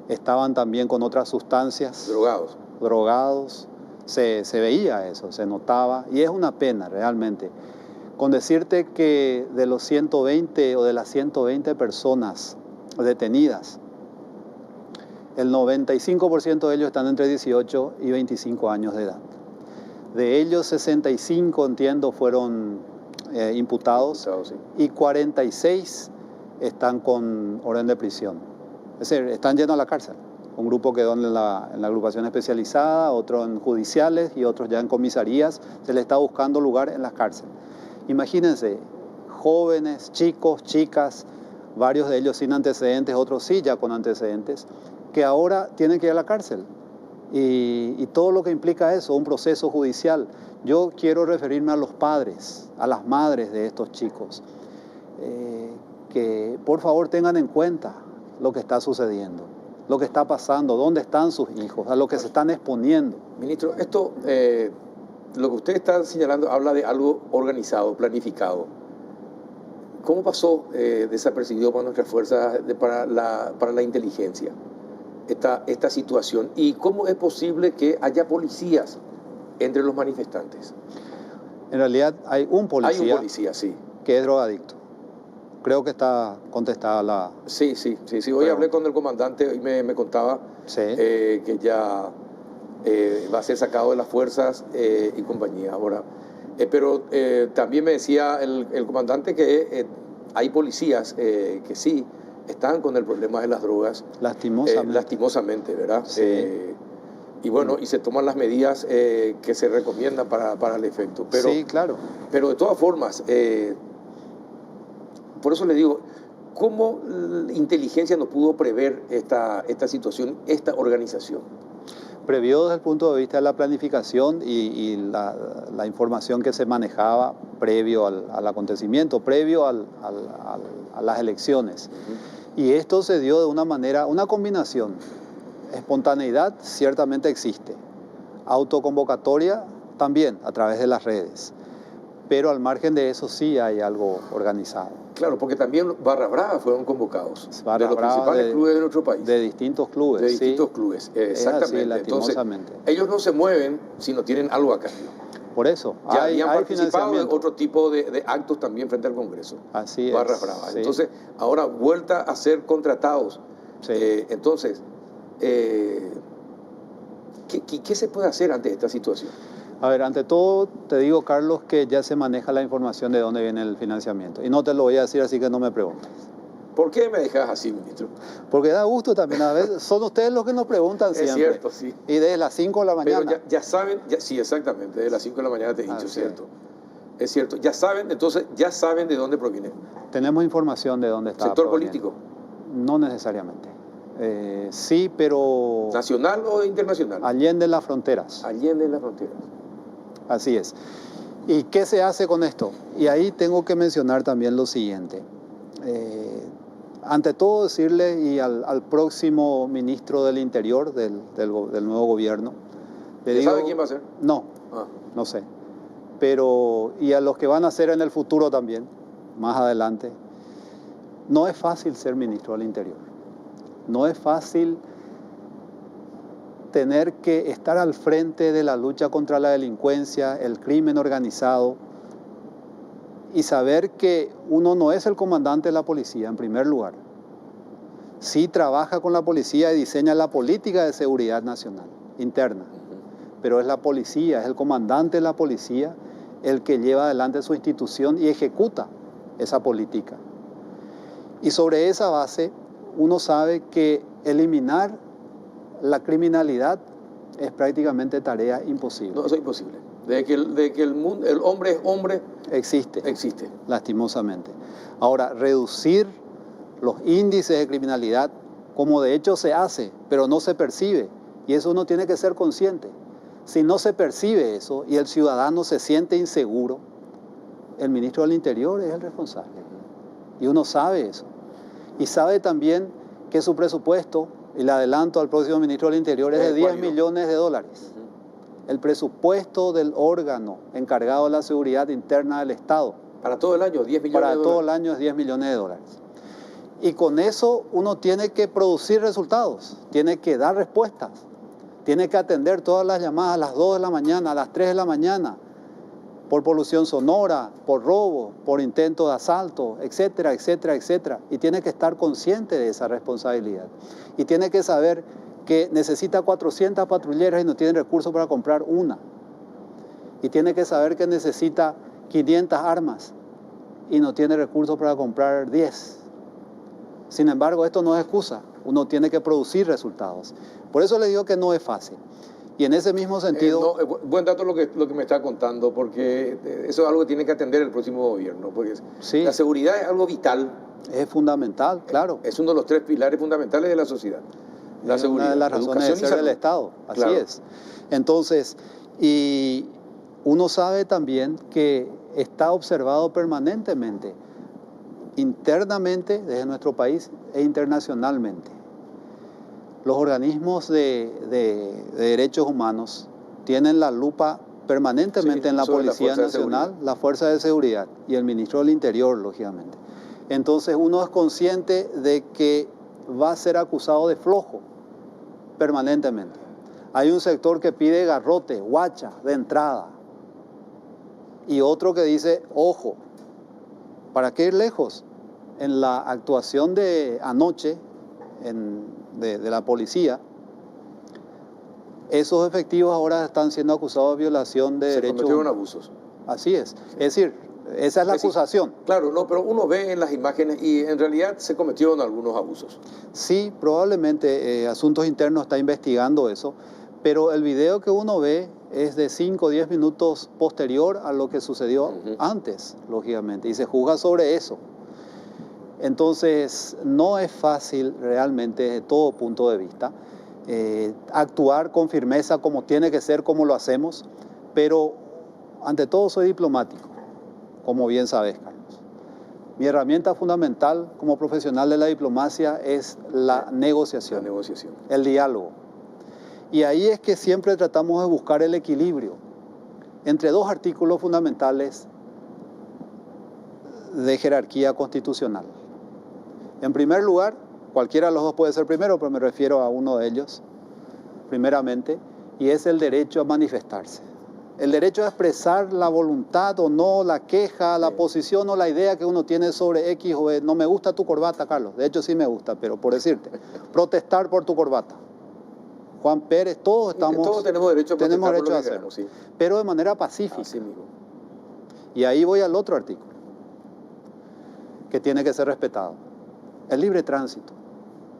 estaban también con otras sustancias. Drogados. Se veía eso, se notaba, y es una pena realmente. Con decirte que de los 120 o de las 120 personas detenidas, el 95% de ellos están entre 18 y 25 años de edad. De ellos, 65, entiendo, fueron imputados y 46 están con orden de prisión. Es decir, están yendo a la cárcel. Un grupo quedó en la agrupación especializada, otro en judiciales y otros ya en comisarías. Se les está buscando lugar en las cárceles. Imagínense, jóvenes, chicos, chicas, varios de ellos sin antecedentes, otros sí ya con antecedentes, que ahora tienen que ir a la cárcel. Y todo lo que implica eso, un proceso judicial. Yo quiero referirme a los padres, a las madres de estos chicos, que por favor tengan en cuenta lo que está sucediendo, lo que está pasando, dónde están sus hijos, a lo que se están exponiendo. Ministro, esto, lo que usted está señalando, habla de algo organizado, planificado. ¿Cómo pasó desapercibido para nuestras fuerzas, para la inteligencia? Esta situación, y cómo es posible que haya policías entre los manifestantes. En realidad hay un policía, sí, que es drogadicto. Creo que está contestada la... Sí. Hoy hablé con el comandante y me contaba que ya va a ser sacado de las fuerzas y compañía ahora. Pero también me decía el comandante que hay policías que sí están con el problema de las drogas. Lastimosamente, ¿verdad? Sí. Y bueno, y se toman las medidas que se recomiendan para el efecto. Pero, sí, claro. Pero de todas formas, por eso le digo, ¿cómo la inteligencia no pudo prever esta situación, esta organización? Previó desde el punto de vista de la planificación y la información que se manejaba previo al acontecimiento, previo a las elecciones. Y esto se dio de una manera, una combinación. Espontaneidad ciertamente existe. Autoconvocatoria también a través de las redes. Pero al margen de eso sí hay algo organizado. Claro, porque también Barra Brava fueron convocados. Barra de los Brava principales clubes de nuestro país. De distintos clubes. De distintos clubes, exactamente. Así, lastimosamente. Entonces, ellos no se mueven si no tienen algo a cambio. Por eso, ya habían hay participado en otro tipo de actos también frente al Congreso. Así es. Barra Brava. Sí. Entonces, ahora vuelta a ser contratados. Sí. Entonces, ¿qué se puede hacer ante esta situación? A ver, ante todo te digo, Carlos, que ya se maneja la información de dónde viene el financiamiento. Y no te lo voy a decir, así que no me preguntes. ¿Por qué me dejas así, ministro? Porque da gusto también. A veces son ustedes los que nos preguntan Es siempre. cierto, sí. Y desde las 5 de la mañana. Pero ya saben, sí, exactamente, de las 5 de la mañana te he dicho, Así cierto. Es cierto, ya saben, entonces ya saben de dónde proviene. Tenemos información de dónde está. ¿Sector político? No necesariamente. Sí, pero... ¿Nacional o internacional? Allende las fronteras. Allende las fronteras. Así es. ¿Y qué se hace con esto? Y ahí tengo que mencionar también lo siguiente. Ante todo decirle y al próximo ministro del Interior del nuevo gobierno. ¿Sabe quién va a ser? No, no sé. Pero, y a los que van a ser en el futuro también, más adelante, no es fácil ser ministro del Interior. No es fácil tener que estar al frente de la lucha contra la delincuencia, el crimen organizado, y saber que uno no es el comandante de la policía, en primer lugar. Sí trabaja con la policía y diseña la política de seguridad nacional, interna. Pero es la policía, es el comandante de la policía el que lleva adelante su institución y ejecuta esa política. Y sobre esa base, uno sabe que eliminar la criminalidad es prácticamente tarea imposible. No, eso es imposible. De que el hombre es hombre, existe, lastimosamente. Ahora, reducir los índices de criminalidad, como de hecho se hace, pero no se percibe, y eso uno tiene que ser consciente. Si no se percibe eso y el ciudadano se siente inseguro, el ministro del Interior es el responsable. Y uno sabe eso. Y sabe también que su presupuesto, y le adelanto al próximo ministro del Interior, es de 10 millones de dólares. El presupuesto del órgano encargado de la seguridad interna del Estado. Para todo el año, 10 millones de dólares. Para todo el año es 10 millones de dólares. Y con eso uno tiene que producir resultados, tiene que dar respuestas, tiene que atender todas las llamadas a las 2 de la mañana, a las 3 de la mañana, por polución sonora, por robo, por intento de asalto, etcétera, etcétera, etcétera. Y tiene que estar consciente de esa responsabilidad. Y tiene que saber que necesita 400 patrulleras y no tiene recursos para comprar una. Y tiene que saber que necesita 500 armas y no tiene recursos para comprar 10. Sin embargo, esto no es excusa. Uno tiene que producir resultados. Por eso le digo que no es fácil. Y en ese mismo sentido... buen dato lo que me está contando, porque eso es algo que tiene que atender el próximo gobierno. Porque sí, la seguridad es algo vital. Es fundamental, claro. Es uno de los 3 pilares fundamentales de la sociedad. La seguridad. Una de las razones de ser del Estado. Así es. Entonces, y uno sabe también que está observado permanentemente, internamente desde nuestro país e internacionalmente. Los organismos de derechos humanos tienen la lupa permanentemente en la Policía Nacional, la Fuerza de Seguridad y el Ministro del Interior, lógicamente. Entonces uno es consciente de que va a ser acusado de flojo permanentemente. Hay un sector que pide garrote, guacha, de entrada. Y otro que dice, ojo, ¿para qué ir lejos? En la actuación de anoche de la policía, esos efectivos ahora están siendo acusados de violación de derechos. Se cometieron abusos. Así es. Sí. Es decir, esa es la acusación. Claro, no, pero uno ve en las imágenes y en realidad se cometieron algunos abusos. Sí, probablemente Asuntos Internos está investigando eso, pero el video que uno ve es de 5 o 10 minutos posterior a lo que sucedió antes, lógicamente, y se juzga sobre eso. Entonces, no es fácil realmente desde todo punto de vista actuar con firmeza como tiene que ser, como lo hacemos, pero ante todo soy diplomático, como bien sabes, Carlos. Mi herramienta fundamental como profesional de la diplomacia es la negociación, el diálogo. Y ahí es que siempre tratamos de buscar el equilibrio entre dos artículos fundamentales de jerarquía constitucional. En primer lugar, cualquiera de los dos puede ser primero, pero me refiero a uno de ellos, primeramente, y es el derecho a manifestarse. El derecho a expresar la voluntad o no, la queja, la posición o la idea que uno tiene sobre X o Y. No me gusta tu corbata, Carlos. De hecho, sí me gusta, pero por decirte, protestar por tu corbata. Juan Pérez, todos tenemos derecho a hacerlo, sí. Pero de manera pacífica. Así mismo. Y ahí voy al otro artículo, que tiene que ser respetado. el libre tránsito.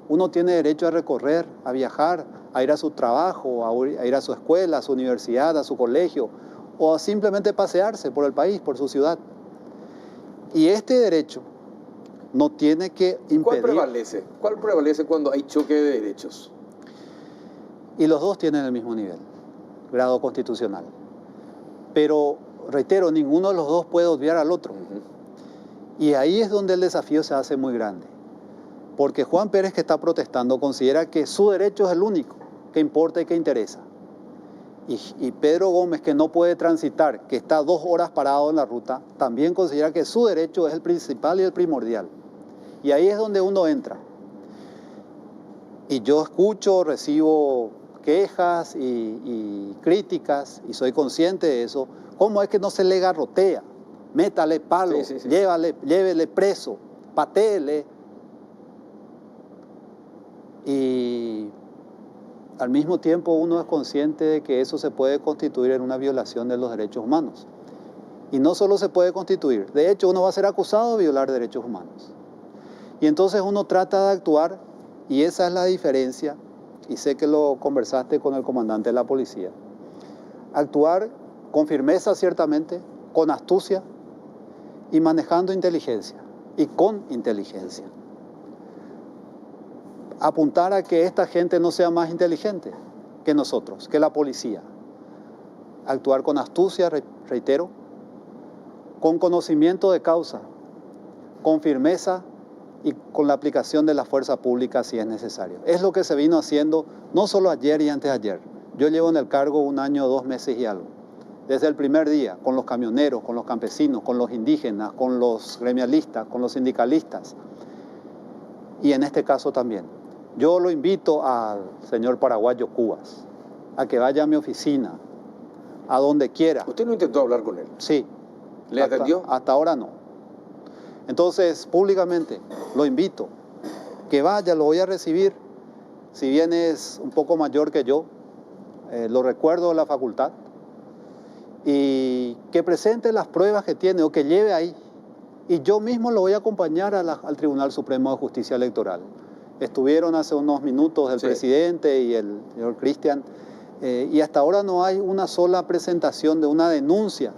Uno tiene derecho a recorrer, a viajar, a ir a su trabajo, a ir a su escuela, a su universidad, a su colegio, o a simplemente pasearse por el país, por su ciudad. Y este derecho no tiene que impedir... ¿Cuál prevalece? ¿Cuál prevalece cuando hay choque de derechos? Y los dos tienen el mismo nivel, grado constitucional. Pero, reitero, ninguno de los dos puede obviar al otro. Y ahí es donde el desafío se hace muy grande. Porque Juan Pérez, que está protestando, considera que su derecho es el único que importa y que interesa. Y Pedro Gómez, que no puede transitar, que está 2 horas parado en la ruta, también considera que su derecho es el principal y el primordial. Y ahí es donde uno entra. Y yo escucho, recibo quejas y críticas, y soy consciente de eso. ¿Cómo es que no se le garrotea? Métale palo, llévele preso, patéele. Y al mismo tiempo uno es consciente de que eso se puede constituir en una violación de los derechos humanos. Y no solo se puede constituir, de hecho uno va a ser acusado de violar derechos humanos. Y entonces uno trata de actuar, y esa es la diferencia, y sé que lo conversaste con el comandante de la policía. Actuar con firmeza ciertamente, con astucia y manejando inteligencia, y con inteligencia. Apuntar a que esta gente no sea más inteligente que nosotros, que la policía. Actuar con astucia, reitero, con conocimiento de causa, con firmeza y con la aplicación de la fuerza pública si es necesario. Es lo que se vino haciendo no solo ayer y antes de ayer. Yo llevo en el cargo 1 año, 2 meses y algo. Desde el primer día, con los camioneros, con los campesinos, con los indígenas, con los gremialistas, con los sindicalistas. Y en este caso también. Yo lo invito al señor Paraguayo Cubas a que vaya a mi oficina, a donde quiera. ¿Usted no intentó hablar con él? Sí. ¿Le atendió? Hasta ahora no. Entonces, públicamente, lo invito, que vaya, lo voy a recibir. Si bien es un poco mayor que yo, lo recuerdo de la facultad, y que presente las pruebas que tiene o que lleve ahí. Y yo mismo lo voy a acompañar al Tribunal Supremo de Justicia Electoral. Estuvieron hace unos minutos el presidente y el señor Cristian, y hasta ahora no hay una sola presentación de una denuncia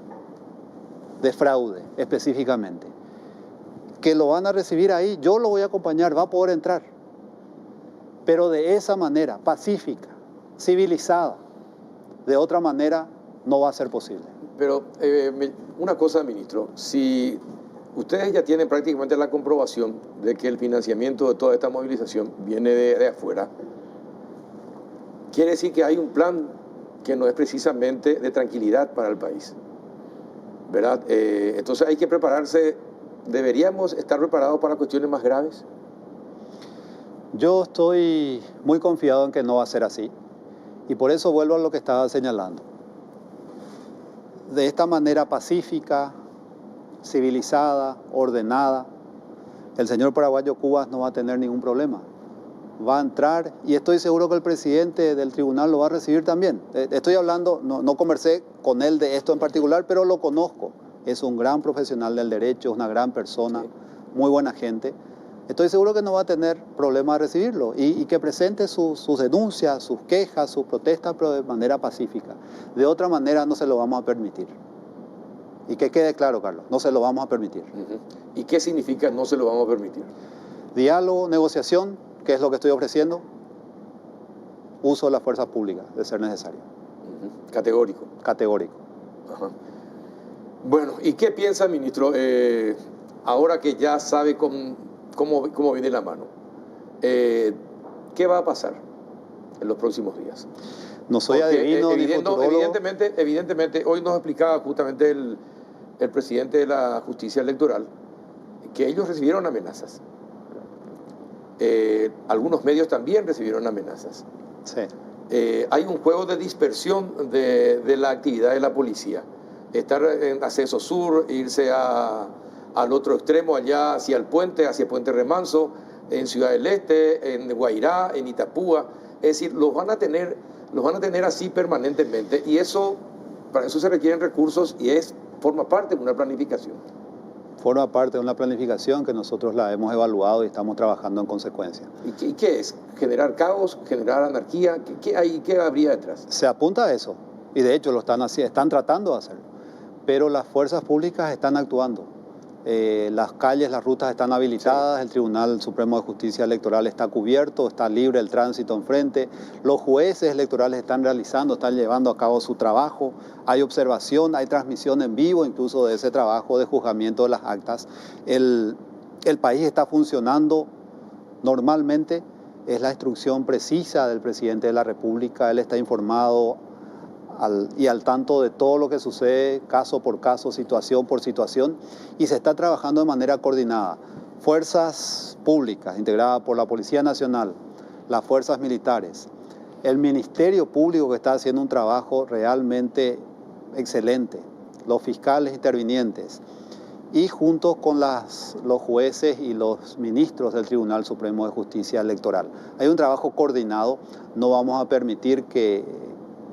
de fraude específicamente. Que lo van a recibir ahí, yo lo voy a acompañar, va a poder entrar. Pero de esa manera, pacífica, civilizada. De otra manera, no va a ser posible. Pero una cosa, ministro, si ustedes ya tienen prácticamente la comprobación de que el financiamiento de toda esta movilización viene de afuera, quiere decir que hay un plan que no es precisamente de tranquilidad para el país, ¿verdad? Entonces hay que prepararse, ¿deberíamos estar preparados para cuestiones más graves? Yo estoy muy confiado en que no va a ser así, y por eso vuelvo a lo que estaba señalando. De esta manera pacífica, civilizada, ordenada, el señor Paraguayo Cubas no va a tener ningún problema. Va a entrar, y estoy seguro que el presidente del tribunal lo va a recibir también. Estoy hablando, no conversé con él de esto en particular, pero lo conozco. Es un gran profesional del derecho, es una gran persona, muy buena gente. Estoy seguro que no va a tener problema de recibirlo y que presente sus denuncias, sus quejas, sus protestas, pero de manera pacífica. De otra manera no se lo vamos a permitir. Y que quede claro, Carlos, no se lo vamos a permitir. ¿Y qué significa no se lo vamos a permitir? Diálogo, negociación, que es lo que estoy ofreciendo. Uso de la fuerza pública, de ser necesario. Categórico. Categórico. Ajá. Bueno, ¿y qué piensa, ministro, ahora que ya sabe cómo viene la mano? ¿Qué va a pasar en los próximos días? No soy adivino ni futurólogo. Evidentemente, hoy nos explicaba justamente el presidente de la Justicia Electoral que ellos recibieron amenazas. Algunos medios también recibieron amenazas. Sí. Hay un juego de dispersión de la actividad de la policía. Estar en Acceso Sur, irse al otro extremo, allá hacia el puente, hacia Puente Remanso, en Ciudad del Este, en Guairá, en Itapúa. Es decir, los van a tener así permanentemente, y para eso se requieren recursos y forma parte de una planificación. forma parte de una planificación que nosotros la hemos evaluado y estamos trabajando en consecuencia. ¿Y qué es? ¿Generar caos? ¿Generar anarquía? ¿Qué habría detrás? Se apunta a eso, y de hecho lo están tratando de hacer, pero las fuerzas públicas están actuando. Las calles, las rutas están habilitadas, el Tribunal Supremo de Justicia Electoral está cubierto, está libre el tránsito enfrente, los jueces electorales están llevando a cabo su trabajo, hay observación, hay transmisión en vivo incluso de ese trabajo de juzgamiento de las actas. El país está funcionando normalmente, es la instrucción precisa del presidente de la República, él está informado y al tanto de todo lo que sucede, caso por caso, situación por situación, y se está trabajando de manera coordinada. Fuerzas públicas integradas por la Policía Nacional, las fuerzas militares, el Ministerio Público que está haciendo un trabajo realmente excelente, los fiscales intervinientes, y junto con los jueces y los ministros del Tribunal Supremo de Justicia Electoral. Hay un trabajo coordinado, no vamos a permitir que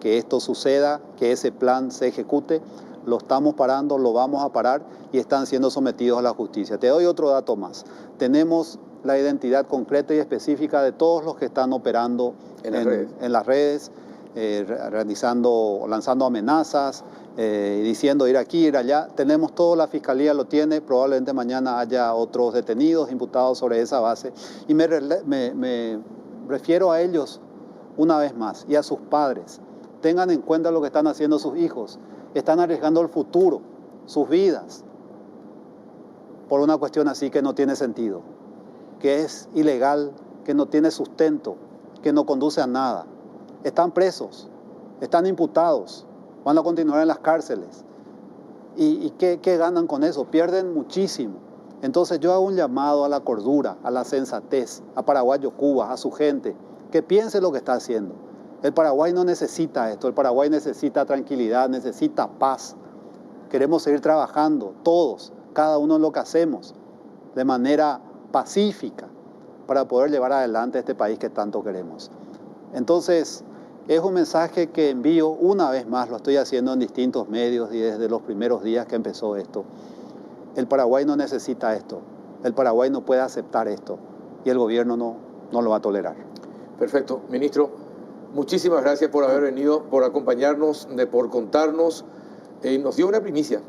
esto suceda, que ese plan se ejecute, lo estamos parando, lo vamos a parar y están siendo sometidos a la justicia. Te doy otro dato más. Tenemos la identidad concreta y específica de todos los que están operando en las redes, lanzando amenazas, diciendo ir aquí, ir allá. Tenemos todo, la Fiscalía lo tiene, probablemente mañana haya otros detenidos, imputados sobre esa base. Y me refiero a ellos una vez más y a sus padres. Tengan en cuenta lo que están haciendo sus hijos. Están arriesgando el futuro, sus vidas, por una cuestión así que no tiene sentido, que es ilegal, que no tiene sustento, que no conduce a nada. Están presos, están imputados, van a continuar en las cárceles. ¿Y qué ganan con eso? Pierden muchísimo. Entonces yo hago un llamado a la cordura, a la sensatez, a Paraguayo Cuba, a su gente, que piense lo que está haciendo. El Paraguay no necesita esto, el Paraguay necesita tranquilidad, necesita paz. Queremos seguir trabajando, todos, cada uno en lo que hacemos, de manera pacífica, para poder llevar adelante este país que tanto queremos. Entonces, es un mensaje que envío una vez más, lo estoy haciendo en distintos medios y desde los primeros días que empezó esto. El Paraguay no necesita esto, el Paraguay no puede aceptar esto y el gobierno no lo va a tolerar. Perfecto, ministro. Muchísimas gracias por haber venido, por acompañarnos, por contarnos. Nos dio una primicia.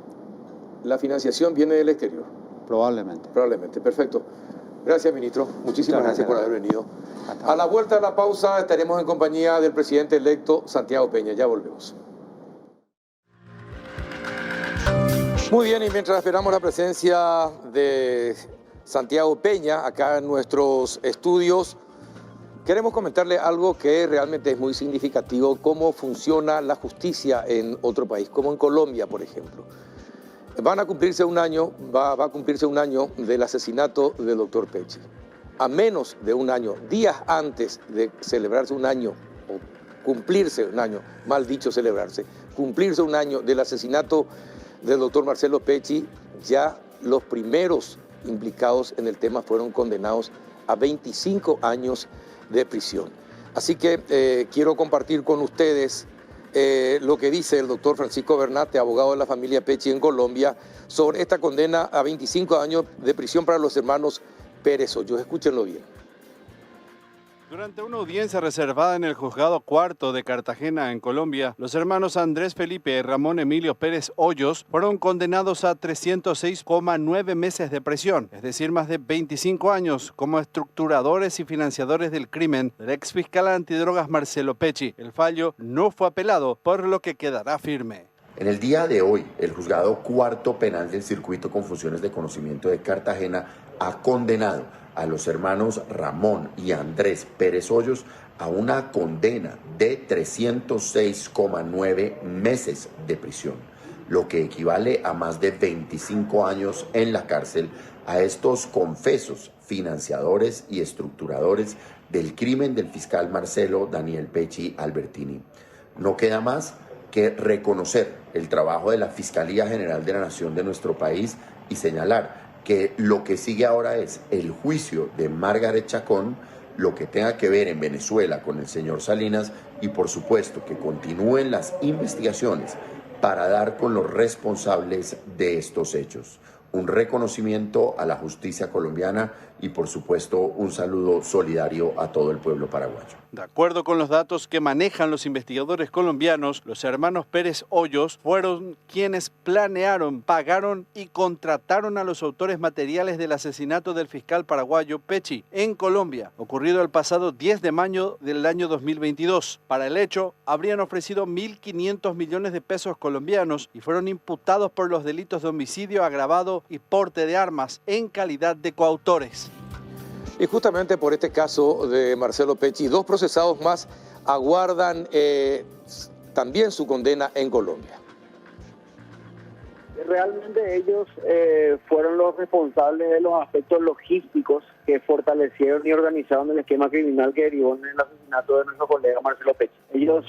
La financiación viene del exterior. Probablemente. Probablemente, perfecto. Gracias, ministro. Muchísimas gracias por haber venido. A la vuelta de la pausa estaremos en compañía del presidente electo Santiago Peña. Ya volvemos. Muy bien, y mientras esperamos la presencia de Santiago Peña acá en nuestros estudios, queremos comentarle algo que realmente es muy significativo, cómo funciona la justicia en otro país, como en Colombia, por ejemplo. Va a cumplirse un año del asesinato del doctor Pecci. A menos de un año, días antes de celebrarse un año, o cumplirse un año, mal dicho celebrarse, cumplirse un año del asesinato del doctor Marcelo Pecci, ya los primeros implicados en el tema fueron condenados a 25 años de prisión. Así que quiero compartir con ustedes lo que dice el doctor Francisco Bernate, abogado de la familia Pecci en Colombia, sobre esta condena a 25 años de prisión para los hermanos Pérez Hoyos. Escúchenlo bien. Durante una audiencia reservada en el Juzgado Cuarto de Cartagena, en Colombia, los hermanos Andrés Felipe y Ramón Emilio Pérez Hoyos fueron condenados a 306,9 meses de prisión, es decir, más de 25 años, como estructuradores y financiadores del crimen del exfiscal antidrogas Marcelo Pecci. El fallo no fue apelado, por lo que quedará firme. En el día de hoy, el Juzgado Cuarto Penal del Circuito con Funciones de Conocimiento de Cartagena ha condenado a los hermanos Ramón y Andrés Pérez Hoyos a una condena de 306,9 meses de prisión, lo que equivale a más de 25 años en la cárcel a estos confesos financiadores y estructuradores del crimen del fiscal Marcelo Daniel Pecci Albertini. No queda más que reconocer el trabajo de la Fiscalía General de la Nación de nuestro país y señalar que lo que sigue ahora es el juicio de Margaret Chacón, lo que tenga que ver en Venezuela con el señor Salinas y por supuesto que continúen las investigaciones para dar con los responsables de estos hechos. un reconocimiento a la justicia colombiana y por supuesto un saludo solidario a todo el pueblo paraguayo. De acuerdo con los datos que manejan los investigadores colombianos, los hermanos Pérez Hoyos fueron quienes planearon, pagaron y contrataron a los autores materiales del asesinato del fiscal paraguayo Pecci en Colombia, ocurrido el pasado 10 de mayo del año 2022. Para el hecho, habrían ofrecido 1.500 millones de pesos colombianos y fueron imputados por los delitos de homicidio agravado y porte de armas en calidad de coautores. Y justamente por este caso de Marcelo Pecci, 2 procesados más aguardan también su condena en Colombia. Realmente ellos fueron los responsables de los aspectos logísticos que fortalecieron y organizaron el esquema criminal que derivó en el asesinato de nuestro colega Marcelo Pecci. Ellos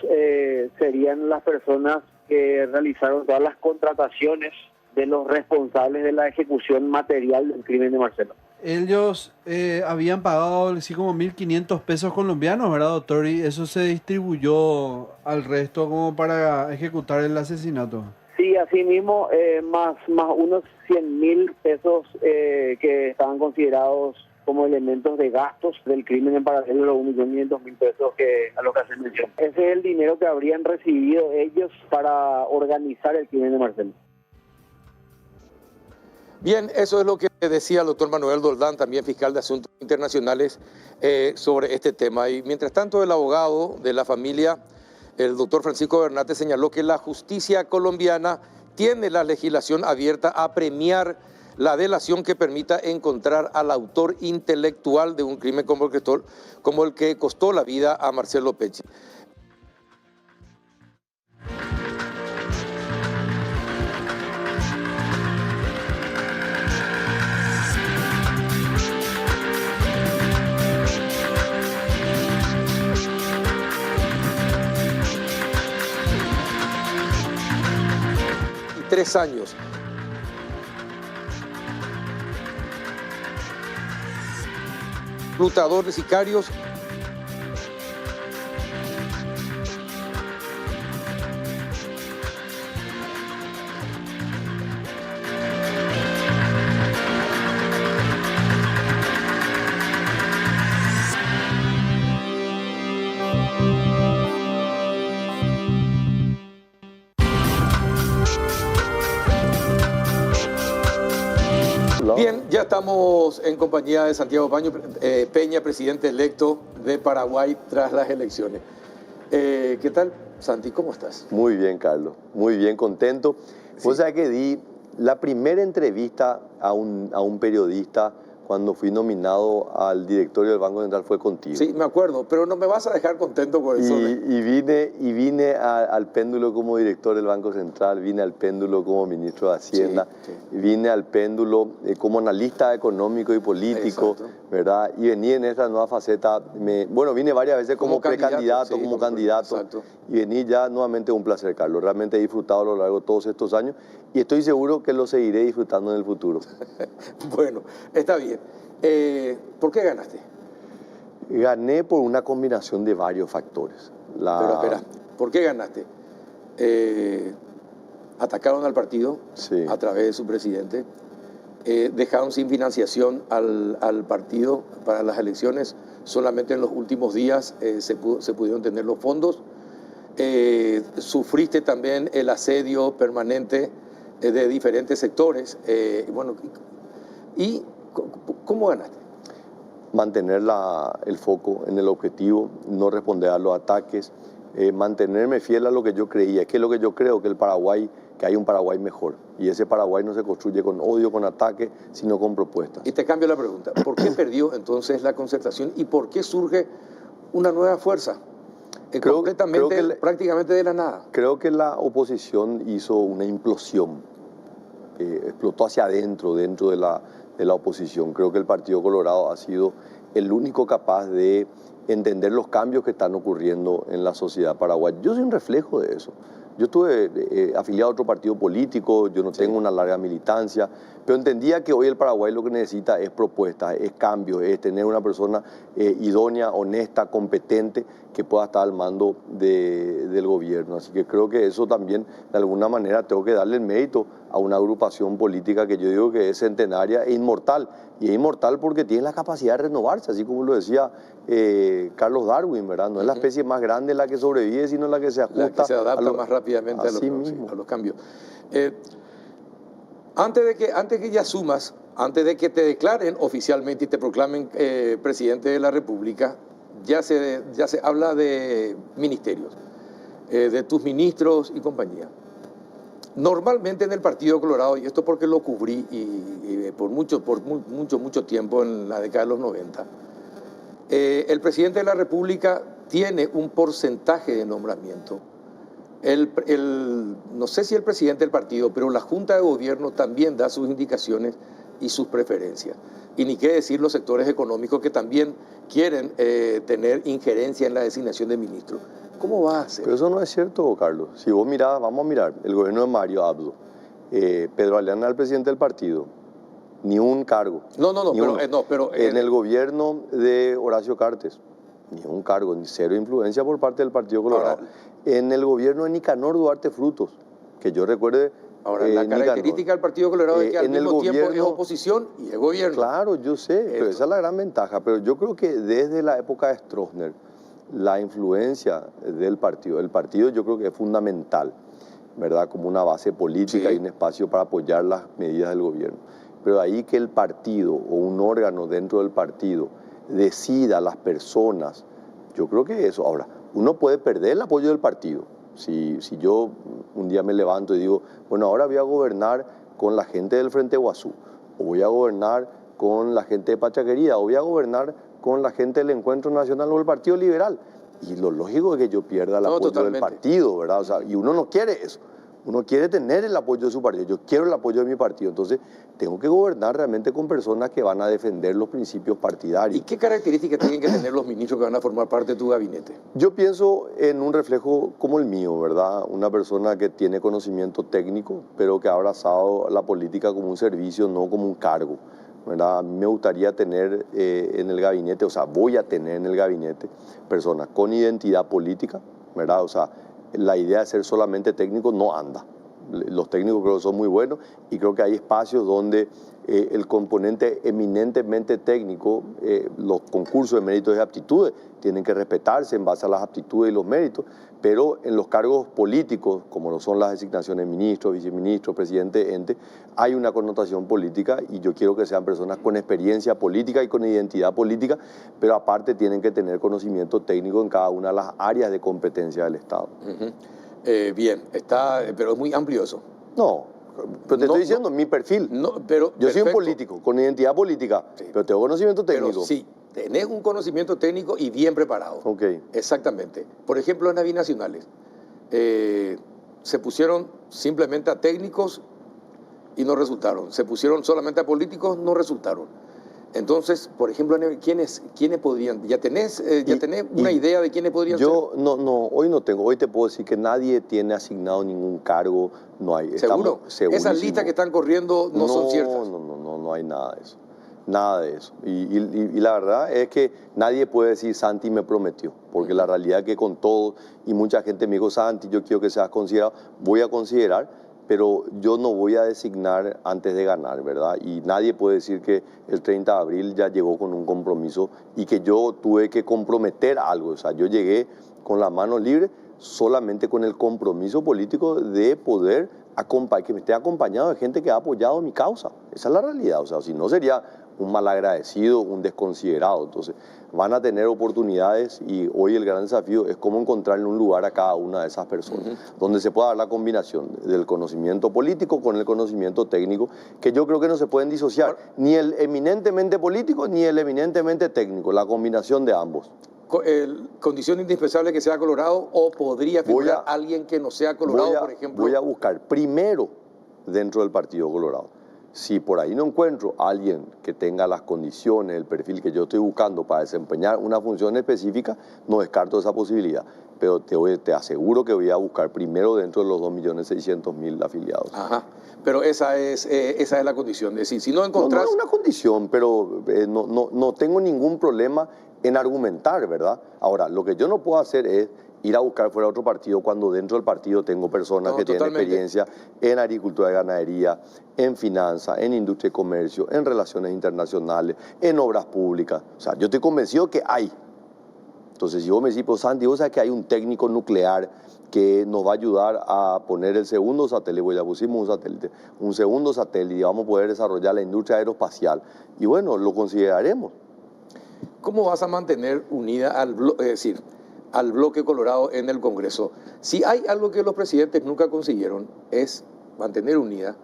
serían las personas que realizaron todas las contrataciones de los responsables de la ejecución material del crimen de Marcelo. Ellos habían pagado así como 1.500 pesos colombianos, ¿verdad, doctor? Y eso se distribuyó al resto como para ejecutar el asesinato. Sí, así mismo, más unos 100.000 pesos que estaban considerados como elementos de gastos del crimen en paralelo a los 1.500.000 pesos a los que hace mención. Ese es el dinero que habrían recibido ellos para organizar el crimen de Marcelo. Bien, eso es lo que decía el doctor Manuel Doldán, también fiscal de Asuntos Internacionales, sobre este tema. Y mientras tanto, el abogado de la familia, el doctor Francisco Bernate, señaló que la justicia colombiana tiene la legislación abierta a premiar la delación que permita encontrar al autor intelectual de un crimen como el que costó la vida a Marcelo Pecci. Y 3 años. Reclutadores, sicarios. Bien, ya estamos en compañía de Santiago Peña, presidente electo de Paraguay tras las elecciones. ¿Qué tal, Santi? ¿Cómo estás? Muy bien, Carlos. Muy bien, contento. Sí. Vos sabés que di la primera entrevista a un periodista cuando fui nominado al directorio del Banco Central fue contigo. Sí, me acuerdo, pero no me vas a dejar contento con eso. Y vine al péndulo como director del Banco Central, vine al péndulo como ministro de Hacienda, Sí. vine al péndulo como analista económico y político, Exacto. ¿verdad? Y vení en esta nueva faceta, vine varias veces como precandidato, sí, como candidato, exacto. y vení ya nuevamente un placer, Carlos. Realmente he disfrutado a lo largo de todos estos años y estoy seguro que lo seguiré disfrutando en el futuro. Bueno, está bien. ¿Por qué ganaste? Gané por una combinación de varios factores. Pero espera, ¿por qué ganaste? Atacaron al partido Sí. a través de su presidente, dejaron sin financiación al partido para las elecciones, solamente en los últimos días se pudieron tener los fondos, sufriste también el asedio permanente de diferentes sectores, ¿y cómo ganaste? Mantener el foco en el objetivo, no responder a los ataques, mantenerme fiel a lo que yo creía. Es que lo que yo creo que hay un Paraguay mejor. Y ese Paraguay no se construye con odio, con ataque, sino con propuestas. Y te cambio la pregunta. ¿Por qué perdió entonces la Concertación y por qué surge una nueva fuerza? Prácticamente de la nada. Creo que la oposición hizo una implosión. Explotó hacia adentro, dentro de la oposición. Creo que el Partido Colorado ha sido el único capaz de entender los cambios que están ocurriendo en la sociedad paraguaya. Yo soy un reflejo de eso. Yo estuve afiliado a otro partido político, yo no tengo una larga militancia, pero entendía que hoy el Paraguay lo que necesita es propuestas, es cambio, es tener una persona idónea, honesta, competente, que pueda estar al mando del gobierno. Así que creo que eso también, de alguna manera, tengo que darle el mérito a una agrupación política que yo digo que es centenaria e inmortal. Y es inmortal porque tiene la capacidad de renovarse, así como lo decía Carlos Darwin, ¿verdad? No es la especie más grande la que sobrevive, sino la que se ajusta. La que se adapta más rápidamente a los cambios. Antes de que ya asumas, antes de que te declaren oficialmente y te proclamen presidente de la República, ya se habla de ministerios, de tus ministros y compañía. Normalmente en el Partido Colorado, y esto porque lo cubrí y por mucho tiempo en la década de los 90, el presidente de la República tiene un porcentaje de nombramiento. No sé si el presidente del partido, pero la Junta de Gobierno también da sus indicaciones y sus preferencias. Y ni qué decir los sectores económicos que también quieren tener injerencia en la designación de ministros. ¿Cómo va a ser? Pero eso no es cierto, Carlos. Si vos mirás, vamos a mirar, el gobierno de Mario Abdo, Pedro Aleana era el presidente del partido, ni un cargo. Pero en el gobierno de Horacio Cartes, ni un cargo, ni cero influencia por parte del Partido Colorado. En el gobierno de Nicanor Duarte Frutos, que yo recuerde. Ahora, la característica del Partido Colorado es que al mismo tiempo es oposición y es gobierno. Claro, yo sé, pero esa es la gran ventaja. Pero yo creo que desde la época de Stroessner, la influencia del partido yo creo que es fundamental, ¿verdad? Como una base política y un espacio para apoyar las medidas del gobierno. Pero ahí que el partido o un órgano dentro del partido decida las personas, yo creo que eso. Ahora, uno puede perder el apoyo del partido. Si yo un día me levanto y digo, bueno, ahora voy a gobernar con la gente del Frente Guazú, o voy a gobernar con la gente de Pachaquería, o voy a gobernar con la gente del Encuentro Nacional o del Partido Liberal. Y lo lógico es que yo pierda el apoyo del partido, ¿verdad? O sea, y uno no quiere eso. Uno quiere tener el apoyo de su partido. Yo quiero el apoyo de mi partido. Entonces, tengo que gobernar realmente con personas que van a defender los principios partidarios. ¿Y qué características tienen que tener los ministros que van a formar parte de tu gabinete? Yo pienso en un reflejo como el mío, ¿verdad? Una persona que tiene conocimiento técnico, pero que ha abrazado la política como un servicio, no como un cargo, ¿verdad? A mí me gustaría tener en el gabinete, o sea, voy a tener en el gabinete personas con identidad política, ¿verdad? O sea, la idea de ser solamente técnico no anda. Los técnicos creo que son muy buenos y creo que hay espacios donde el componente eminentemente técnico, los concursos de méritos y aptitudes tienen que respetarse en base a las aptitudes y los méritos, pero en los cargos políticos, como lo son las designaciones de ministros, viceministros, presidente de ente, hay una connotación política y yo quiero que sean personas con experiencia política y con identidad política, pero aparte tienen que tener conocimiento técnico en cada una de las áreas de competencia del Estado. Bien, pero es muy amplio eso. No, pero te estoy diciendo mi perfil. Yo soy un político, con identidad política, pero tengo conocimiento técnico. Pero sí, tenés un conocimiento técnico y bien preparado. Ok. Exactamente. Por ejemplo, en las binacionales, se pusieron simplemente a técnicos y no resultaron. Se pusieron solamente a políticos, no resultaron. Entonces, por ejemplo, ¿quiénes podrían? ¿Ya tenés una idea de quiénes podrían ser? Yo hoy no tengo. Hoy te puedo decir que nadie tiene asignado ningún cargo. No hay. ¿Seguro? Esas listas que están corriendo no son ciertas. No hay nada de eso. Nada de eso. Y la verdad es que nadie puede decir Santi me prometió, porque la realidad es que con todo, y mucha gente me dijo, Santi, yo quiero que seas considerado, voy a considerar, pero yo no voy a designar antes de ganar, ¿verdad? Y nadie puede decir que el 30 de abril ya llegó con un compromiso y que yo tuve que comprometer algo. O sea, yo llegué con las manos libres solamente con el compromiso político de poder que me esté acompañado de gente que ha apoyado mi causa. Esa es la realidad. O sea, si no sería un malagradecido, un desconsiderado. Entonces, van a tener oportunidades y hoy el gran desafío es cómo encontrarle un lugar a cada una de esas personas, donde se pueda dar la combinación del conocimiento político con el conocimiento técnico, que yo creo que no se pueden disociar, ni el eminentemente político ni el eminentemente técnico, la combinación de ambos. ¿Condición indispensable que sea colorado o podría figurar alguien que no sea colorado, por ejemplo? Voy a buscar primero dentro del Partido Colorado. Si por ahí no encuentro a alguien que tenga las condiciones, el perfil que yo estoy buscando para desempeñar una función específica, no descarto esa posibilidad. Pero te aseguro que voy a buscar primero dentro de los 2.600.000 afiliados. Ajá. Pero esa es la condición. Es decir, si no encontrás... No es una condición, pero no tengo ningún problema en argumentar, ¿verdad? Ahora, lo que yo no puedo hacer es ir a buscar fuera otro partido cuando dentro del partido tengo personas que tienen experiencia en agricultura y ganadería, en finanzas, en industria y comercio, en relaciones internacionales, en obras públicas. O sea, yo estoy convencido que hay. Entonces, si vos me decís, pues Santi, vos sabés que hay un técnico nuclear que nos va a ayudar a poner el segundo satélite, pues ya pusimos un segundo satélite y vamos a poder desarrollar la industria aeroespacial. Y bueno, lo consideraremos. ¿Cómo vas a mantener unida al bloque colorado en el Congreso? Si hay algo que los presidentes nunca consiguieron es mantener unida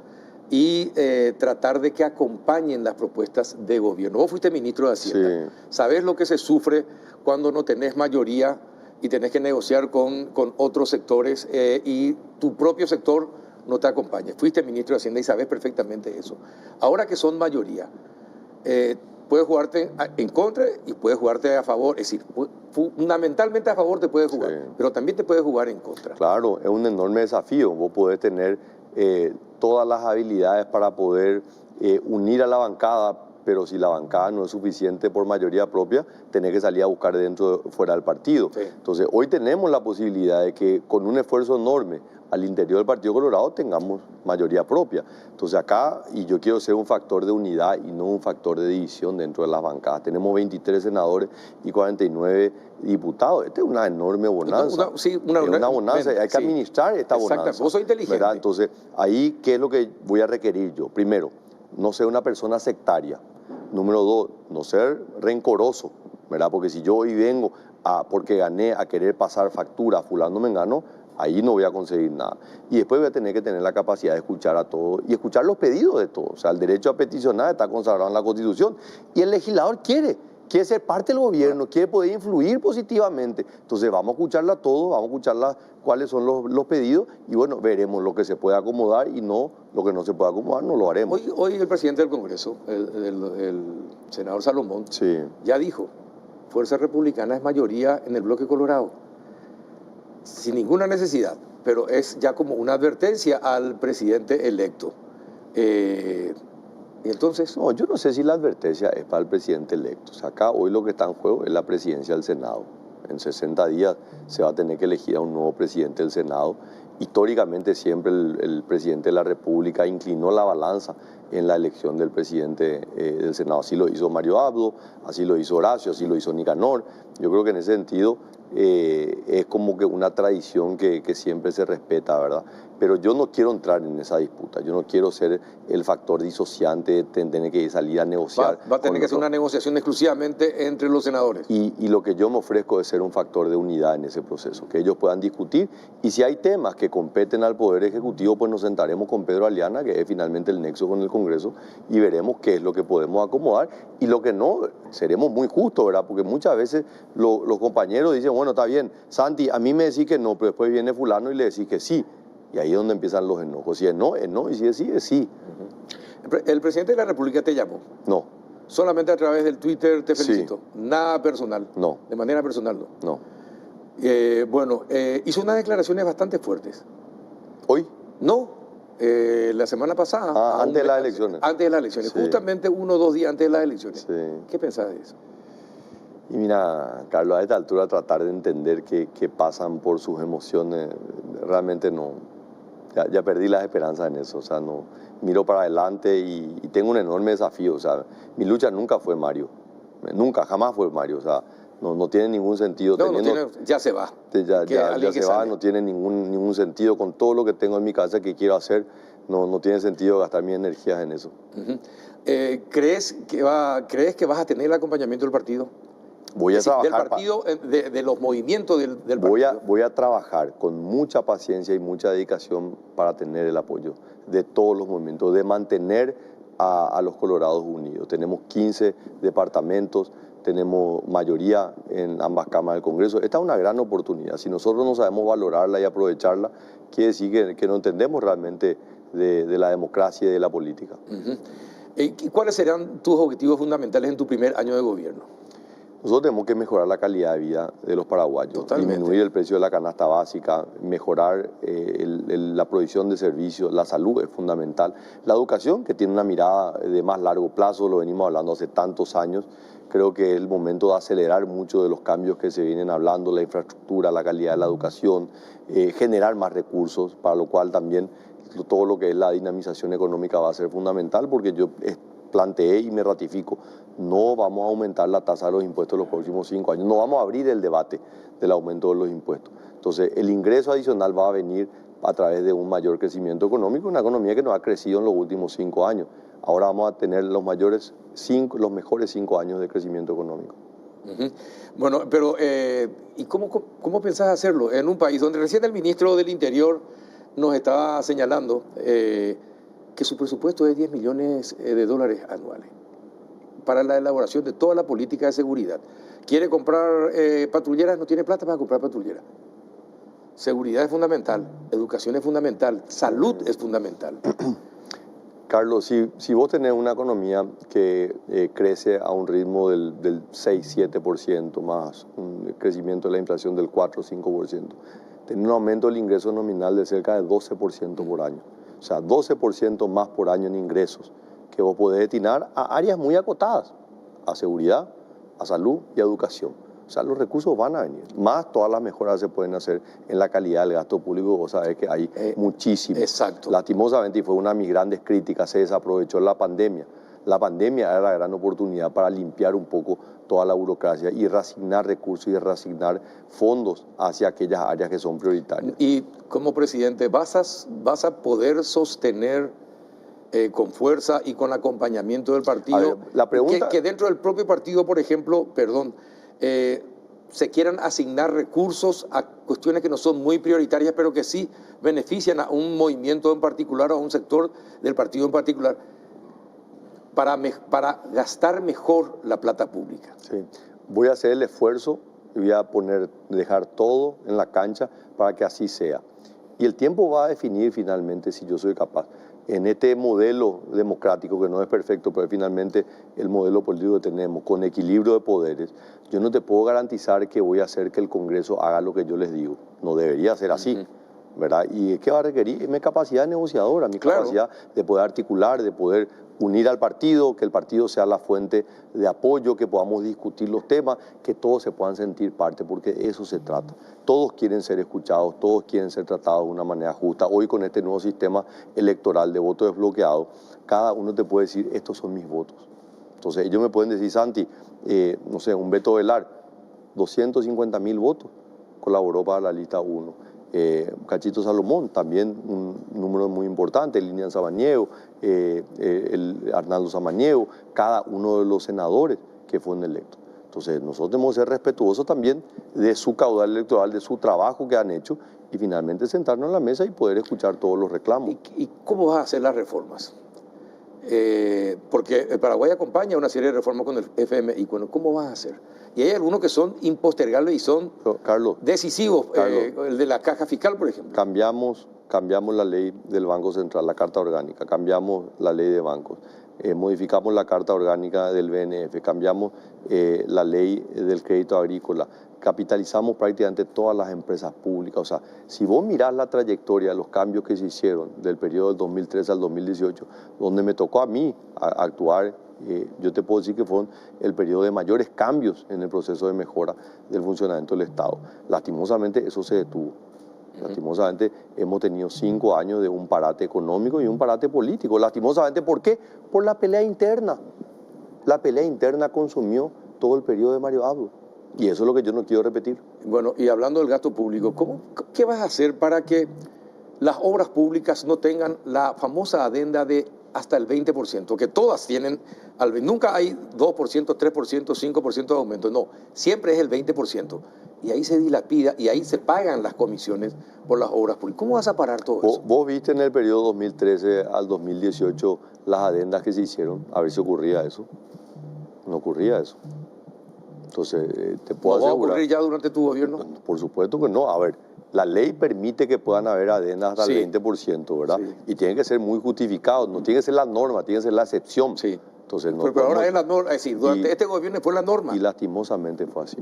y tratar de que acompañen las propuestas de gobierno. Vos fuiste ministro de Hacienda. Sí. ¿Sabés lo que se sufre cuando no tenés mayoría y tenés que negociar con otros sectores y tu propio sector no te acompaña? Fuiste ministro de Hacienda y sabés perfectamente eso. Ahora que son mayoría, puedes jugarte en contra y puedes jugarte a favor. Es decir, fundamentalmente a favor te puedes jugar, sí, pero también te puedes jugar en contra. Claro, es un enorme desafío. Vos podés tener todas las habilidades para poder unir a la bancada, pero si la bancada no es suficiente por mayoría propia, tenés que salir a buscar fuera del partido. Sí. Entonces, hoy tenemos la posibilidad de que con un esfuerzo enorme al interior del Partido Colorado tengamos mayoría propia. Entonces acá, y yo quiero ser un factor de unidad y no un factor de división dentro de las bancadas. Tenemos 23 senadores y 49 diputados. Esta es una enorme bonanza. Una bonanza, hay que administrar esta bonanza. Exacto, vos sos inteligente. ¿Verdad? Entonces, ahí, ¿qué es lo que voy a requerir yo? Primero, no ser una persona sectaria. Número 2, no ser rencoroso, ¿verdad? Porque si yo hoy vengo porque gané a querer pasar factura a fulano mengano, ahí no voy a conseguir nada. Y después voy a tener que tener la capacidad de escuchar a todos y escuchar los pedidos de todos. O sea, el derecho a peticionar está consagrado en la Constitución y el legislador quiere ser parte del gobierno, quiere poder influir positivamente. Entonces vamos a escucharla a todos, vamos a escucharla cuáles son los pedidos y bueno, veremos lo que se puede acomodar y no lo que no se puede acomodar, no lo haremos. Hoy el presidente del Congreso, el senador Salomón, sí, ya dijo, Fuerza Republicana es mayoría en el bloque colorado, sin ninguna necesidad, pero es ya como una advertencia al presidente electo. Y entonces... No, yo no sé si la advertencia es para el presidente electo. O sea, acá hoy lo que está en juego es la presidencia del Senado. En 60 días se va a tener que elegir a un nuevo presidente del Senado. Históricamente siempre el presidente de la República inclinó la balanza en la elección del presidente del Senado. Así lo hizo Mario Abdo, así lo hizo Horacio, así lo hizo Nicanor. Yo creo que en ese sentido es como que una tradición que siempre se respeta, ¿verdad? Pero yo no quiero entrar en esa disputa, yo no quiero ser el factor disociante de tener que salir a negociar. Va a tener que ser una negociación exclusivamente entre los senadores. Y lo que yo me ofrezco es ser un factor de unidad en ese proceso, que ellos puedan discutir. Y si hay temas que competen al Poder Ejecutivo, pues nos sentaremos con Pedro Aliana, que es finalmente el nexo con el Congreso, y veremos qué es lo que podemos acomodar. Y lo que no, seremos muy justos, ¿verdad? Porque muchas veces los compañeros dicen, bueno, está bien, Santi, a mí me decís que no, pero después viene fulano y le decís que sí. Y ahí es donde empiezan los enojos. Si es no, y si es sí, es sí. ¿El presidente de la República te llamó? No. ¿Solamente a través del Twitter te felicito? Sí. ¿Nada personal? No. ¿De manera personal no? No. Hizo unas declaraciones bastante fuertes. ¿Hoy? No, la semana pasada. Antes de las elecciones. Antes de las elecciones, sí. Justamente 1 o 2 días antes de las elecciones. Sí. ¿Qué pensás de eso? Y mira, Carlos, a esta altura tratar de entender qué pasan por sus emociones, realmente no. Ya perdí las esperanzas en eso, o sea, no, miro para adelante y tengo un enorme desafío, o sea, mi lucha nunca fue Mario, jamás fue Mario, o sea, no tiene ningún sentido. Ya se va. Ya se va, no tiene ningún sentido con todo lo que tengo en mi casa que quiero hacer, no tiene sentido gastar mis energías en eso. ¿Crees que vas a tener el acompañamiento del partido? Voy a trabajar del partido, de los movimientos del partido. Voy a trabajar con mucha paciencia y mucha dedicación para tener el apoyo de todos los movimientos, de mantener a los colorados unidos. Tenemos 15 departamentos, tenemos mayoría en ambas cámaras del Congreso. Esta es una gran oportunidad. Si nosotros no sabemos valorarla y aprovecharla, quiere decir que no entendemos realmente de la democracia y de la política. ¿Y cuáles serían tus objetivos fundamentales en tu primer año de gobierno? Nosotros tenemos que mejorar la calidad de vida de los paraguayos, Totalmente. Disminuir el precio de la canasta básica, mejorar la provisión de servicios, la salud es fundamental. La educación, que tiene una mirada de más largo plazo, lo venimos hablando hace tantos años, creo que es el momento de acelerar muchos de los cambios que se vienen hablando, la infraestructura, la calidad de la educación, generar más recursos, para lo cual también todo lo que es la dinamización económica va a ser fundamental, porque yo planteé y me ratifico, no vamos a aumentar la tasa de los impuestos en los próximos 5 años, no vamos a abrir el debate del aumento de los impuestos. Entonces, el ingreso adicional va a venir a través de un mayor crecimiento económico, una economía que no ha crecido en los últimos 5 años. Ahora vamos a tener los mejores 5 años de crecimiento económico. Bueno, pero ¿y cómo pensás hacerlo? En un país donde recién el ministro del Interior nos estaba señalando que su presupuesto es 10 millones de dólares anuales para la elaboración de toda la política de seguridad. Quiere comprar patrulleras, no tiene plata para comprar patrulleras. Seguridad es fundamental, educación es fundamental, salud es fundamental. Carlos, si vos tenés una economía que crece a un ritmo del 6-7%, más un crecimiento de la inflación del 4-5%, tenés un aumento del ingreso nominal de cerca de 12% por año. O sea, 12% más por año en ingresos que vos podés destinar a áreas muy acotadas, a seguridad, a salud y a educación. O sea, los recursos van a venir. Más todas las mejoras se pueden hacer en la calidad del gasto público. Vos sabés que hay muchísimo. Exacto. Lastimosamente, y fue una de mis grandes críticas, se desaprovechó la pandemia. La pandemia era la gran oportunidad para limpiar un poco toda la burocracia y reasignar recursos y reasignar fondos hacia aquellas áreas que son prioritarias. Y como presidente, ¿vas a poder sostener con fuerza y con acompañamiento del partido? A ver, la pregunta... que dentro del propio partido, por ejemplo, se quieran asignar recursos a cuestiones que no son muy prioritarias, pero que sí benefician a un movimiento en particular o a un sector del partido en particular, para gastar mejor la plata pública. Sí. Voy a hacer el esfuerzo y voy a dejar todo en la cancha para que así sea. Y el tiempo va a definir finalmente si yo soy capaz. En este modelo democrático, que no es perfecto, pero es finalmente el modelo político que tenemos, con equilibrio de poderes, yo no te puedo garantizar que voy a hacer que el Congreso haga lo que yo les digo. No debería ser así, ¿verdad? ¿Y qué va a requerir? Mi capacidad negociadora, mi capacidad de poder articular, de poder unir al partido, que el partido sea la fuente de apoyo, que podamos discutir los temas, que todos se puedan sentir parte, porque de eso se trata. Todos quieren ser escuchados, todos quieren ser tratados de una manera justa. Hoy con este nuevo sistema electoral de voto desbloqueado, cada uno te puede decir, estos son mis votos. Entonces ellos me pueden decir, Santi, no sé, un Beto Velar, 250.000 votos, colaboró para la lista 1. Cachito Salomón, también un número muy importante, Lilian Samaniego, Arnaldo Samaniego, cada uno de los senadores que fueron electos. Entonces nosotros tenemos que ser respetuosos también de su caudal electoral, de su trabajo que han hecho y finalmente sentarnos en la mesa y poder escuchar todos los reclamos. ¿Y cómo vas a hacer las reformas? Porque el Paraguay acompaña una serie de reformas con el FMI. Bueno, ¿cómo vas a hacer? Y hay algunos que son impostergables y son decisivos. El de la caja fiscal, por ejemplo. Cambiamos la ley del Banco Central, la Carta Orgánica, cambiamos la ley de bancos, modificamos la Carta Orgánica del BNF, cambiamos la ley del crédito agrícola, capitalizamos prácticamente todas las empresas públicas. O sea, si vos mirás la trayectoria de los cambios que se hicieron del periodo del 2013 al 2018, donde me tocó a mí actuar, yo te puedo decir que fueron el periodo de mayores cambios en el proceso de mejora del funcionamiento del Estado. Lastimosamente eso se detuvo. Lastimosamente hemos tenido 5 años de un parate económico y un parate político. Lastimosamente, ¿por qué? Por la pelea interna. La pelea interna consumió todo el periodo de Mario Abdo. Y eso es lo que yo no quiero repetir. Bueno, y hablando del gasto público, ¿qué vas a hacer para que las obras públicas no tengan la famosa adenda de hasta el 20%? Que todas tienen, nunca hay 2%, 3%, 5% de aumento, no, siempre es el 20%. Y ahí se dilapida y ahí se pagan las comisiones por las obras públicas. ¿Cómo vas a parar todo eso? ¿Vos viste en el periodo 2013 al 2018 las adendas que se hicieron? A ver si ocurría eso. No ocurría eso. Entonces, te puedo asegurar. ¿Va a ocurrir ya durante tu gobierno? Por supuesto que no. A ver, La ley permite que puedan haber adenas hasta Sí. el 20%, ¿verdad? Sí. Y tienen que ser muy justificados, no tiene que ser la norma, tiene que ser la excepción. Sí. Entonces, no Pero ahora podemos- es la norma, es decir, durante y- este gobierno fue la norma. Y lastimosamente fue así.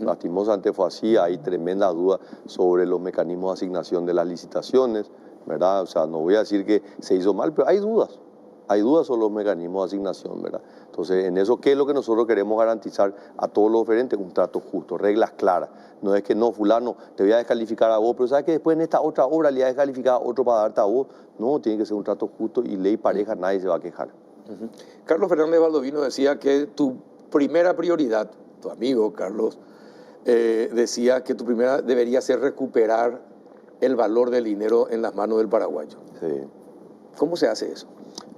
Lastimosamente fue así, hay tremenda duda sobre los mecanismos de asignación de las licitaciones, ¿verdad? O sea, no voy a decir que se hizo mal, pero hay dudas sobre los mecanismos de asignación, ¿verdad? Entonces, en eso, ¿qué es lo que nosotros queremos garantizar a todos los oferentes? Un trato justo, reglas claras. No es que no, fulano, te voy a descalificar a vos, pero sabes que después en esta otra obra le voy a descalificar a otro para darte a vos. No, tiene que ser un trato justo y ley pareja, nadie se va a quejar. Carlos Fernández Baldovino decía que tu primera prioridad, tu amigo Carlos, decía que tu primera debería ser recuperar el valor del dinero en las manos del paraguayo. Sí. ¿Cómo se hace eso?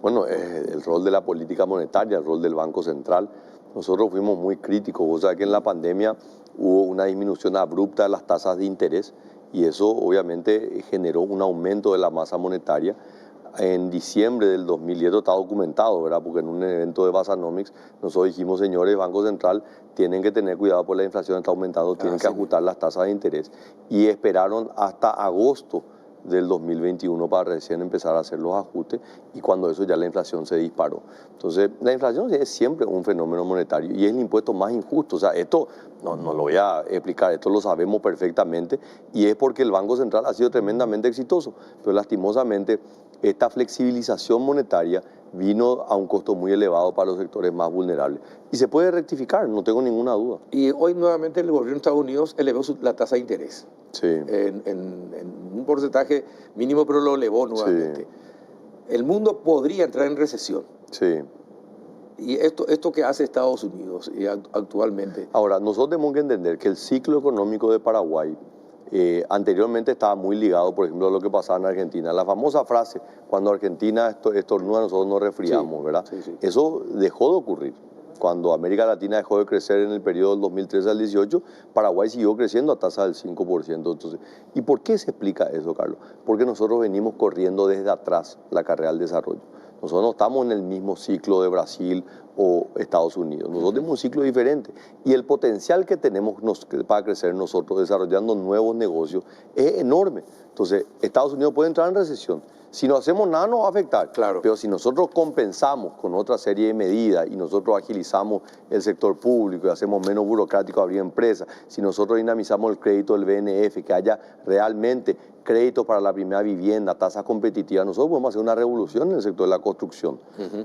Bueno, el rol de la política monetaria, el rol del Banco Central. Nosotros fuimos muy críticos. Vos sabés que en la pandemia hubo una disminución abrupta de las tasas de interés y eso obviamente generó un aumento de la masa monetaria. En diciembre del 2010 está documentado, ¿verdad? Porque en un evento de Basanomics nosotros dijimos, señores, Banco Central, tienen que tener cuidado porque la inflación está aumentando, tienen que ajustar las tasas de interés. Y esperaron hasta agosto del 2021 para recién empezar a hacer los ajustes y cuando eso ya la inflación se disparó. Entonces, la inflación es siempre un fenómeno monetario y es el impuesto más injusto. O sea, esto no lo voy a explicar, esto lo sabemos perfectamente y es porque el Banco Central ha sido tremendamente exitoso, pero lastimosamente esta flexibilización monetaria vino a un costo muy elevado para los sectores más vulnerables. Y se puede rectificar, no tengo ninguna duda. Y hoy nuevamente el gobierno de Estados Unidos elevó la tasa de interés. Sí. En un porcentaje mínimo, pero lo elevó nuevamente. Sí. El mundo podría entrar en recesión. Sí. Y esto que hace Estados Unidos actualmente. Ahora, nosotros tenemos que entender que el ciclo económico de Paraguay anteriormente estaba muy ligado, por ejemplo, a lo que pasaba en Argentina. La famosa frase, cuando Argentina estornuda, nosotros nos resfriamos, ¿verdad? Sí. Eso dejó de ocurrir. Cuando América Latina dejó de crecer en el periodo del 2013 al 18, Paraguay siguió creciendo a tasa del 5%. Entonces, ¿y por qué se explica eso, Carlos? Porque nosotros venimos corriendo desde atrás la carrera del desarrollo. Nosotros no estamos en el mismo ciclo de Brasil o Estados Unidos. Nosotros tenemos un ciclo diferente. Y el potencial que tenemos para crecer nosotros desarrollando nuevos negocios es enorme. Entonces, Estados Unidos puede entrar en recesión. Si no hacemos nada nos va a afectar. Claro. Pero si nosotros compensamos con otra serie de medidas y nosotros agilizamos el sector público y hacemos menos burocrático abrir empresas, si nosotros dinamizamos el crédito del BNF, que haya realmente créditos para la primera vivienda, tasas competitivas, nosotros podemos hacer una revolución en el sector de la construcción,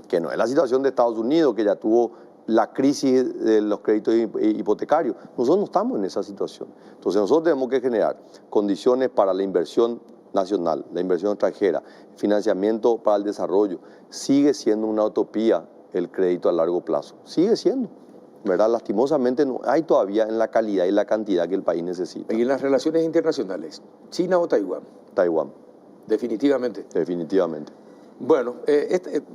que no es la situación de Estados Unidos, que ya tuvo la crisis de los créditos hipotecarios. Nosotros no estamos en esa situación. Entonces nosotros tenemos que generar condiciones para la inversión nacional, la inversión extranjera, financiamiento para el desarrollo. Sigue siendo una utopía el crédito a largo plazo. Sigue siendo, ¿verdad? Lastimosamente no hay todavía en la calidad y la cantidad que el país necesita. Y en las relaciones internacionales, ¿China o Taiwán? Taiwán. Definitivamente. Definitivamente. Bueno,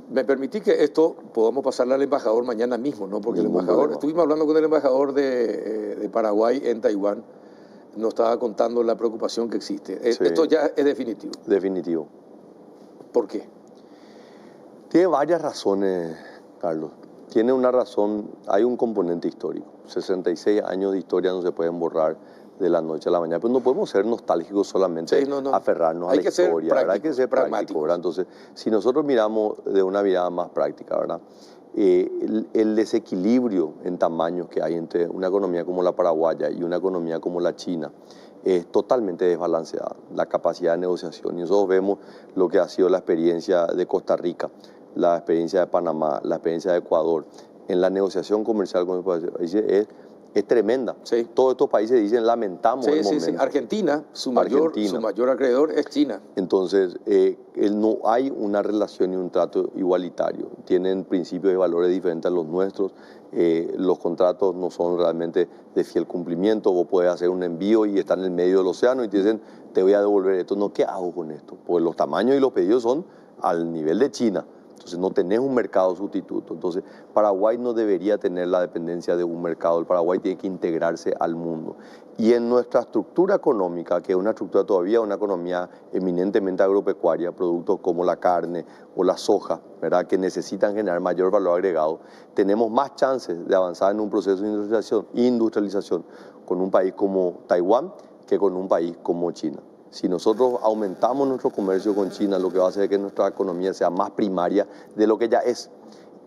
me permití que esto podamos pasarle al embajador mañana mismo, ¿no? Porque el embajador, estuvimos hablando con el embajador de Paraguay en Taiwán, nos estaba contando la preocupación que existe. Sí. Esto ya es definitivo. Definitivo. ¿Por qué? Tiene varias razones, Carlos. Tiene una razón, hay un componente histórico. 66 años de historia no se pueden borrar de la noche a la mañana, pero no podemos ser nostálgicos solamente, aferrarnos a la historia, ¿verdad? Hay que ser prácticos, ¿verdad? Entonces, si nosotros miramos de una mirada más práctica, ¿verdad? El desequilibrio en tamaños que hay entre una economía como la paraguaya y una economía como la china es totalmente desbalanceada, la capacidad de negociación. Y nosotros vemos lo que ha sido la experiencia de Costa Rica, la experiencia de Panamá, la experiencia de Ecuador, en la negociación comercial con los países es tremenda. Sí. Todos estos países dicen lamentamos el momento. Sí. Argentina, su mayor acreedor es China. Entonces, no hay una relación y un trato igualitario. Tienen principios y valores diferentes a los nuestros. Los contratos no son realmente de fiel cumplimiento. Vos podés hacer un envío y están en el medio del océano y te dicen, te voy a devolver esto. No, ¿qué hago con esto? Porque los tamaños y los pedidos son al nivel de China. Entonces no tenés un mercado sustituto. Entonces Paraguay no debería tener la dependencia de un mercado. El Paraguay tiene que integrarse al mundo. Y en nuestra estructura económica, que es una estructura todavía, una economía eminentemente agropecuaria, productos como la carne o la soja, ¿verdad?, que necesitan generar mayor valor agregado, tenemos más chances de avanzar en un proceso de industrialización con un país como Taiwán que con un país como China. Si nosotros aumentamos nuestro comercio con China, lo que va a hacer es que nuestra economía sea más primaria de lo que ya es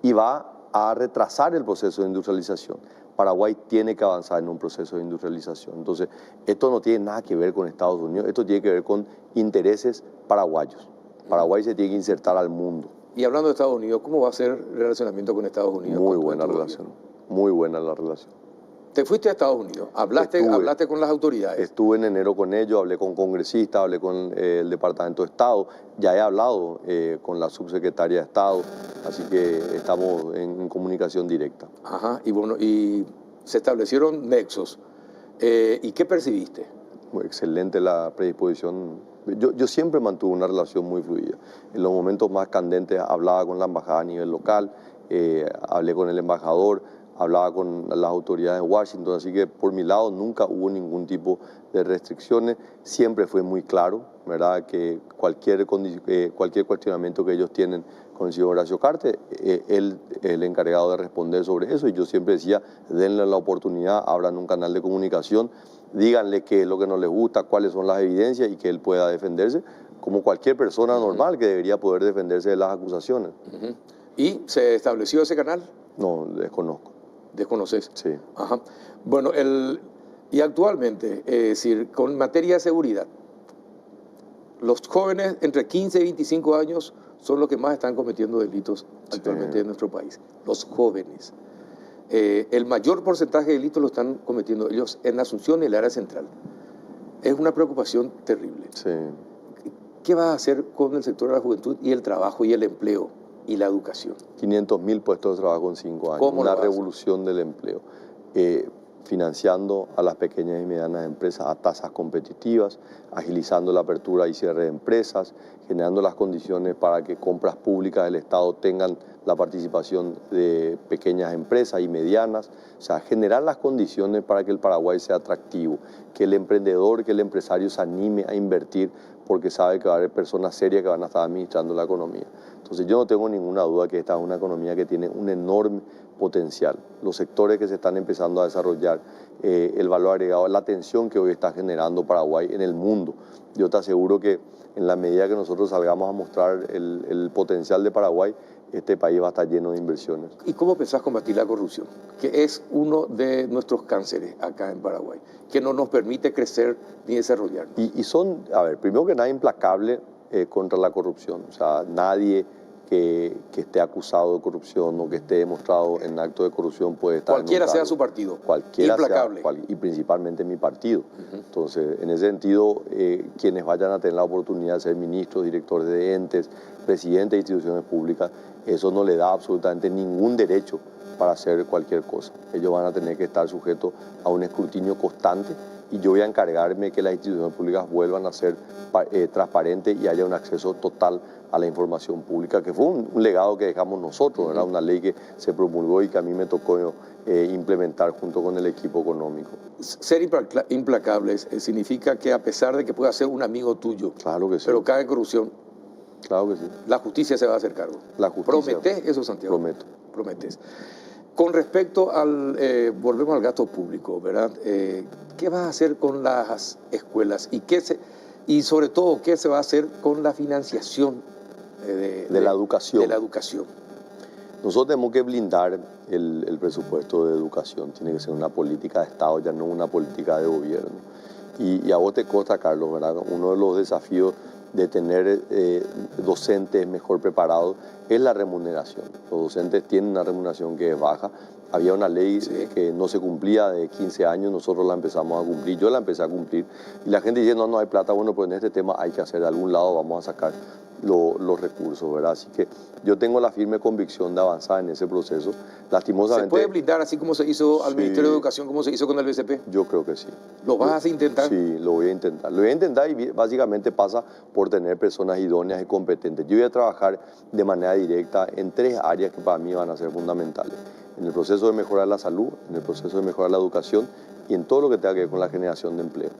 y va a retrasar el proceso de industrialización. Paraguay tiene que avanzar en un proceso de industrialización. Entonces, esto no tiene nada que ver con Estados Unidos, esto tiene que ver con intereses paraguayos. Paraguay se tiene que insertar al mundo. Y hablando de Estados Unidos, ¿cómo va a ser el relacionamiento con Estados Unidos? Muy buena relación, muy buena la relación. ¿Te fuiste a Estados Unidos? ¿Hablaste con las autoridades? Estuve en enero con ellos, hablé con congresistas, hablé con el Departamento de Estado, ya he hablado con la subsecretaria de Estado, así que estamos en comunicación directa. Ajá, y bueno, y se establecieron nexos. ¿Y qué percibiste? Muy excelente la predisposición. Yo siempre mantuve una relación muy fluida. En los momentos más candentes hablaba con la embajada a nivel local, hablé con el embajador, hablaba con las autoridades en Washington, así que por mi lado nunca hubo ningún tipo de restricciones. Siempre fue muy claro, ¿verdad?, que cualquier cuestionamiento que ellos tienen con el señor Horacio Cartes, él es el encargado de responder sobre eso, y yo siempre decía, denle la oportunidad, abran un canal de comunicación, díganle qué es lo que no les gusta, cuáles son las evidencias y que él pueda defenderse, como cualquier persona normal que debería poder defenderse de las acusaciones. ¿Y se estableció ese canal? No, desconozco. ¿Desconoces? Sí. Ajá. Bueno, y actualmente, es decir, con materia de seguridad, los jóvenes entre 15 y 25 años son los que más están cometiendo delitos actualmente en nuestro país. Los jóvenes. El mayor porcentaje de delitos lo están cometiendo ellos en Asunción y el área central. Es una preocupación terrible. Sí. ¿Qué va a hacer con el sector de la juventud y el trabajo y el empleo y la educación? 500.000 puestos de trabajo en 5 años. ¿Cómo una revolución del empleo. Financiando a las pequeñas y medianas empresas a tasas competitivas, agilizando la apertura y cierre de empresas, generando las condiciones para que compras públicas del Estado tengan la participación de pequeñas empresas y medianas, o sea, generar las condiciones para que el Paraguay sea atractivo, que el emprendedor, que el empresario se anime a invertir porque sabe que va a haber personas serias que van a estar administrando la economía. Entonces yo no tengo ninguna duda que esta es una economía que tiene un enorme potencial. Los sectores que se están empezando a desarrollar, el valor agregado, la atención que hoy está generando Paraguay en el mundo. Yo te aseguro que en la medida que nosotros salgamos a mostrar el potencial de Paraguay, este país va a estar lleno de inversiones. ¿Y cómo pensás combatir la corrupción? Que es uno de nuestros cánceres acá en Paraguay, que no nos permite crecer ni desarrollar. Y son, a ver, primero que nada, implacable contra la corrupción. O sea, nadie que esté acusado de corrupción o que esté demostrado en acto de corrupción puede estar cualquiera sea su partido. Cualquiera implacable. Y principalmente mi partido. Entonces, en ese sentido, quienes vayan a tener la oportunidad de ser ministros, directores de entes, presidentes de instituciones públicas, eso no le da absolutamente ningún derecho para hacer cualquier cosa. Ellos van a tener que estar sujetos a un escrutinio constante, y yo voy a encargarme que las instituciones públicas vuelvan a ser transparentes y haya un acceso total a la información pública, que fue un legado que dejamos nosotros, ¿verdad? Una ley que se promulgó y que a mí me tocó implementar junto con el equipo económico. Ser implacables significa que, a pesar de que pueda ser un amigo tuyo, claro que sí, pero cae en corrupción, claro que sí, la justicia se va a hacer cargo. La justicia. ¿Prometés eso, Santiago? Prometo. Prometes. Con respecto al, volvemos al gasto público, ¿verdad? ¿Qué vas a hacer con las escuelas? Y sobre todo, ¿qué se va a hacer con la financiación de la educación? De la educación. Nosotros tenemos que blindar el presupuesto de educación. Tiene que ser una política de Estado, ya no una política de gobierno. Y a vos te consta, Carlos, ¿verdad? Uno de los desafíos de tener docentes mejor preparados es la remuneración. Los docentes tienen una remuneración que es baja. Había una ley que no se cumplía de 15 años, nosotros la empezamos a cumplir, yo la empecé a cumplir, y la gente dice, no hay plata, bueno, pues en este tema hay que hacer de algún lado, vamos a sacar los recursos, ¿verdad? Así que yo tengo la firme convicción de avanzar en ese proceso. Lastimosamente... ¿Se puede blindar así como se hizo al Ministerio de Educación, como se hizo con el BCP? Yo creo que sí. ¿Lo vas a intentar? Sí, lo voy a intentar. Lo voy a intentar, y básicamente pasa por tener personas idóneas y competentes. Yo voy a trabajar de manera directa en 3 áreas que para mí van a ser fundamentales. En el proceso de mejorar la salud, en el proceso de mejorar la educación y en todo lo que tenga que ver con la generación de empleo.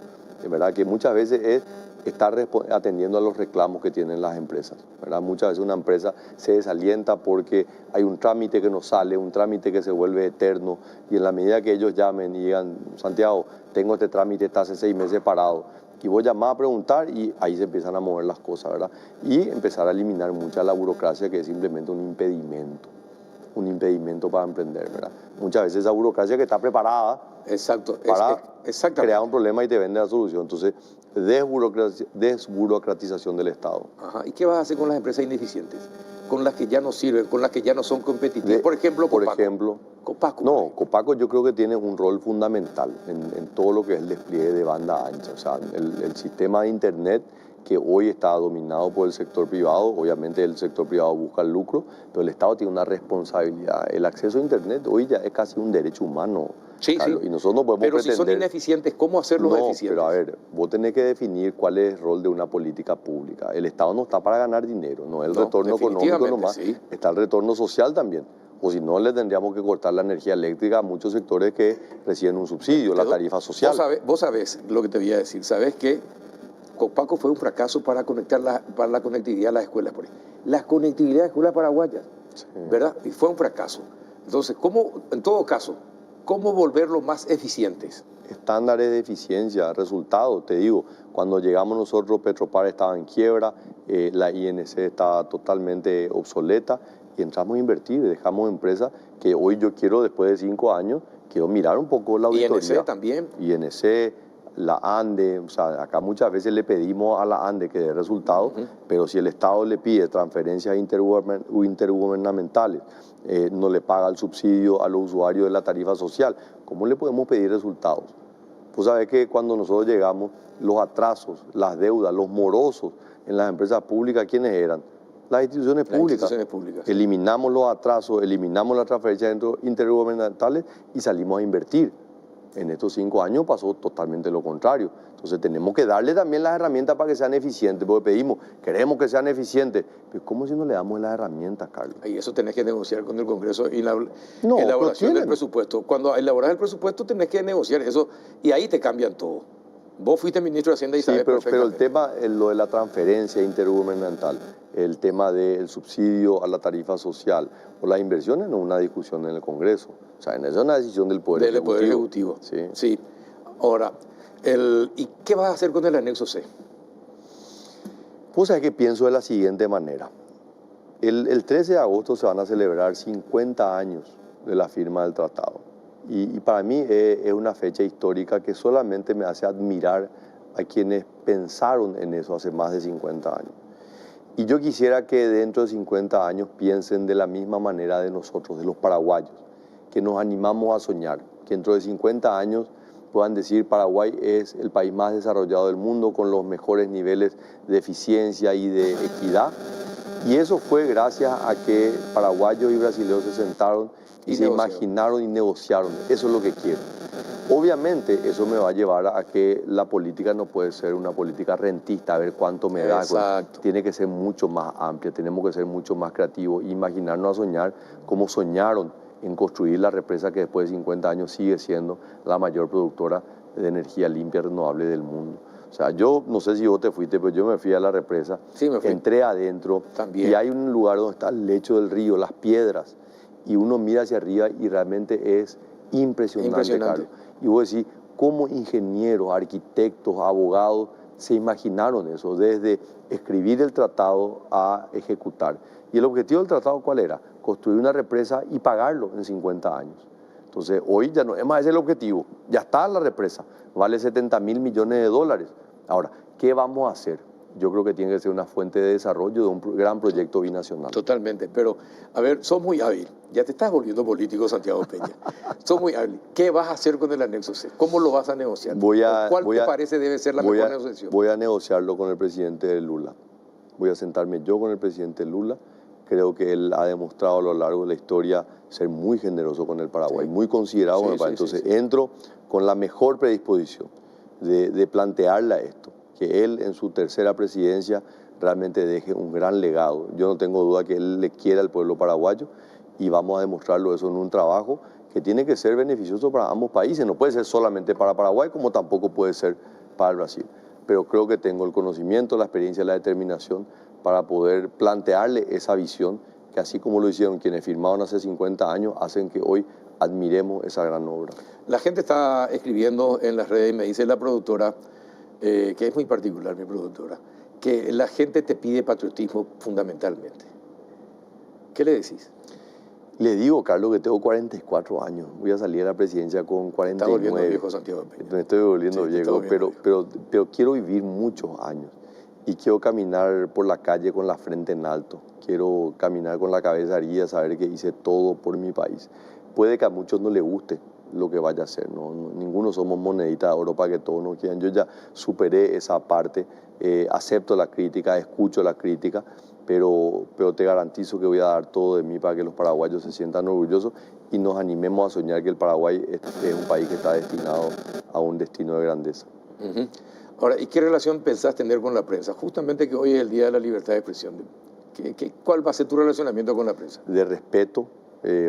De verdad que muchas veces es está atendiendo a los reclamos que tienen las empresas, ¿verdad? Muchas veces una empresa se desalienta porque hay un trámite que no sale, un trámite que se vuelve eterno, y en la medida que ellos llamen y digan, Santiago, tengo este trámite, está hace 6 meses parado, y vos llamás a preguntar y ahí se empiezan a mover las cosas, ¿verdad? Y empezar a eliminar mucha la burocracia, que es simplemente un impedimento para emprender, ¿verdad? Muchas veces esa burocracia que está preparada para crear un problema y te vende la solución. Entonces, desburocratización del Estado. Ajá. ¿Y qué vas a hacer con las empresas ineficientes? Con las que ya no sirven, con las que ya no son competitivas. Por ejemplo, Copaco. No, Copaco yo creo que tiene un rol fundamental en todo lo que es el despliegue de banda ancha. O sea, el sistema de Internet que hoy está dominado por el sector privado, obviamente el sector privado busca el lucro, pero el Estado tiene una responsabilidad. El acceso a Internet hoy ya es casi un derecho humano. Sí, Carlos, sí. Y nosotros no podemos pero pretender... si son ineficientes, ¿cómo hacerlos eficientes? Pero a ver, vos tenés que definir cuál es el rol de una política pública. El Estado no está para ganar dinero, no es el retorno económico nomás, sí. Está el retorno social también. O si no, le tendríamos que cortar la energía eléctrica a muchos sectores que reciben un subsidio, la tarifa social. Vos sabés lo que te voy a decir. Sabés que Copaco fue un fracaso para la conectividad a las escuelas. La conectividad de las escuelas paraguayas, sí. ¿Verdad? Y fue un fracaso. Entonces, en todo caso, ¿cómo volverlos más eficientes? Estándares de eficiencia, resultados. Te digo, cuando llegamos nosotros, Petropar estaba en quiebra, la INC estaba totalmente obsoleta y entramos a invertir, dejamos empresas que hoy yo quiero, después de 5 años, quiero mirar un poco la auditoría. INC también. INC, la ANDE, o sea, acá muchas veces le pedimos a la ANDE que dé resultados, pero si el Estado le pide transferencias intergubernamentales, no le paga el subsidio a los usuarios de la tarifa social, ¿cómo le podemos pedir resultados? Pues sabes que cuando nosotros llegamos, los atrasos, las deudas, los morosos en las empresas públicas, ¿quiénes eran? Las instituciones públicas. Eliminamos los atrasos, eliminamos las transferencias intergubernamentales y salimos a invertir. En estos 5 años pasó totalmente lo contrario. Entonces tenemos que darle también las herramientas para que sean eficientes, porque queremos que sean eficientes. Pero ¿cómo si no le damos las herramientas, Carlos? Y eso tenés que negociar con el Congreso y la elaboración del presupuesto. Cuando elaboras el presupuesto tenés que negociar eso y ahí te cambian todo. Vos fuiste ministro de Hacienda y sabés perfectamente. Pero el tema, lo de la transferencia intergubernamental, el tema del subsidio a la tarifa social o las inversiones no es una discusión en el Congreso. O sea, es una decisión del Poder Ejecutivo. Del Poder Ejecutivo. Sí. Ahora, ¿y qué vas a hacer con el anexo C? Pues es que pienso de la siguiente manera. El 13 de agosto se van a celebrar 50 años de la firma del tratado. Y para mí es una fecha histórica que solamente me hace admirar a quienes pensaron en eso hace más de 50 años. Y yo quisiera que dentro de 50 años piensen de la misma manera de nosotros, de los paraguayos, que nos animamos a soñar, que dentro de 50 años puedan decir Paraguay es el país más desarrollado del mundo con los mejores niveles de eficiencia y de equidad. Y eso fue gracias a que paraguayos y brasileños se sentaron y se imaginaron y negociaron. Eso es lo que quiero. Obviamente eso me va a llevar a que la política no puede ser una política rentista, a ver cuánto me da. Exacto. Tiene que ser mucho más amplia, tenemos que ser mucho más creativos, imaginarnos a soñar como soñaron en construir la represa que después de 50 años sigue siendo la mayor productora de energía limpia y renovable del mundo. O sea, yo no sé si vos te fuiste, pero yo me fui a la represa, entré adentro y hay un lugar donde está el lecho del río, las piedras, y uno mira hacia arriba y realmente es impresionante. Carlos. Y vos decís, ¿cómo ingenieros, arquitectos, abogados se imaginaron eso? Desde escribir el tratado a ejecutar. ¿Y el objetivo del tratado cuál era? Construir una represa y pagarlo en 50 años. Entonces, hoy ya no es más ese el objetivo. Ya está la represa. Vale 70.000 millones de dólares. Ahora, ¿qué vamos a hacer? Yo creo que tiene que ser una fuente de desarrollo de un gran proyecto binacional. Totalmente, pero a ver, sos muy hábil. Ya te estás volviendo político, Santiago Peña. Sos muy hábil. ¿Qué vas a hacer con el anexo C? ¿Cómo lo vas a negociar? ¿Cuál te parece debe ser la mejor negociación? Voy a negociarlo con el presidente Lula. Voy a sentarme yo con el presidente Lula. Creo que él ha demostrado a lo largo de la historia ser muy generoso con el Paraguay, muy considerado con el Paraguay. Entonces entro con la mejor predisposición de plantearle a esto, que él en su tercera presidencia realmente deje un gran legado. Yo no tengo duda que él le quiera al pueblo paraguayo y vamos a demostrarlo eso en un trabajo que tiene que ser beneficioso para ambos países. No puede ser solamente para Paraguay como tampoco puede ser para el Brasil. pero creo que tengo el conocimiento, la experiencia y la determinación para poder plantearle esa visión que, así como lo hicieron quienes firmaron hace 50 años, hacen que hoy admiremos esa gran obra. La gente está escribiendo en las redes y me dice la productora, que es muy particular mi productora, que la gente te pide patriotismo fundamentalmente. ¿Qué le decís? Le digo, Carlos, que tengo 44 años. Voy a salir a la presidencia con 49. Está volviendo viejo Santiago Peña. Me estoy volviendo viejo, pero quiero vivir muchos años. Y quiero caminar por la calle con la frente en alto. Quiero caminar con la cabeza erguida, saber que hice todo por mi país. Puede que a muchos no les guste lo que vaya a hacer. Ninguno somos monedita de oro para que todos nos quieran. Yo ya superé esa parte, acepto la crítica, escucho la crítica, pero te garantizo que voy a dar todo de mí para que los paraguayos se sientan orgullosos y nos animemos a soñar que el Paraguay es un país que está destinado a un destino de grandeza. Ahora, ¿y qué relación pensás tener con la prensa? Justamente que hoy es el Día de la Libertad de Expresión. ¿Cuál va a ser tu relacionamiento con la prensa? De respeto.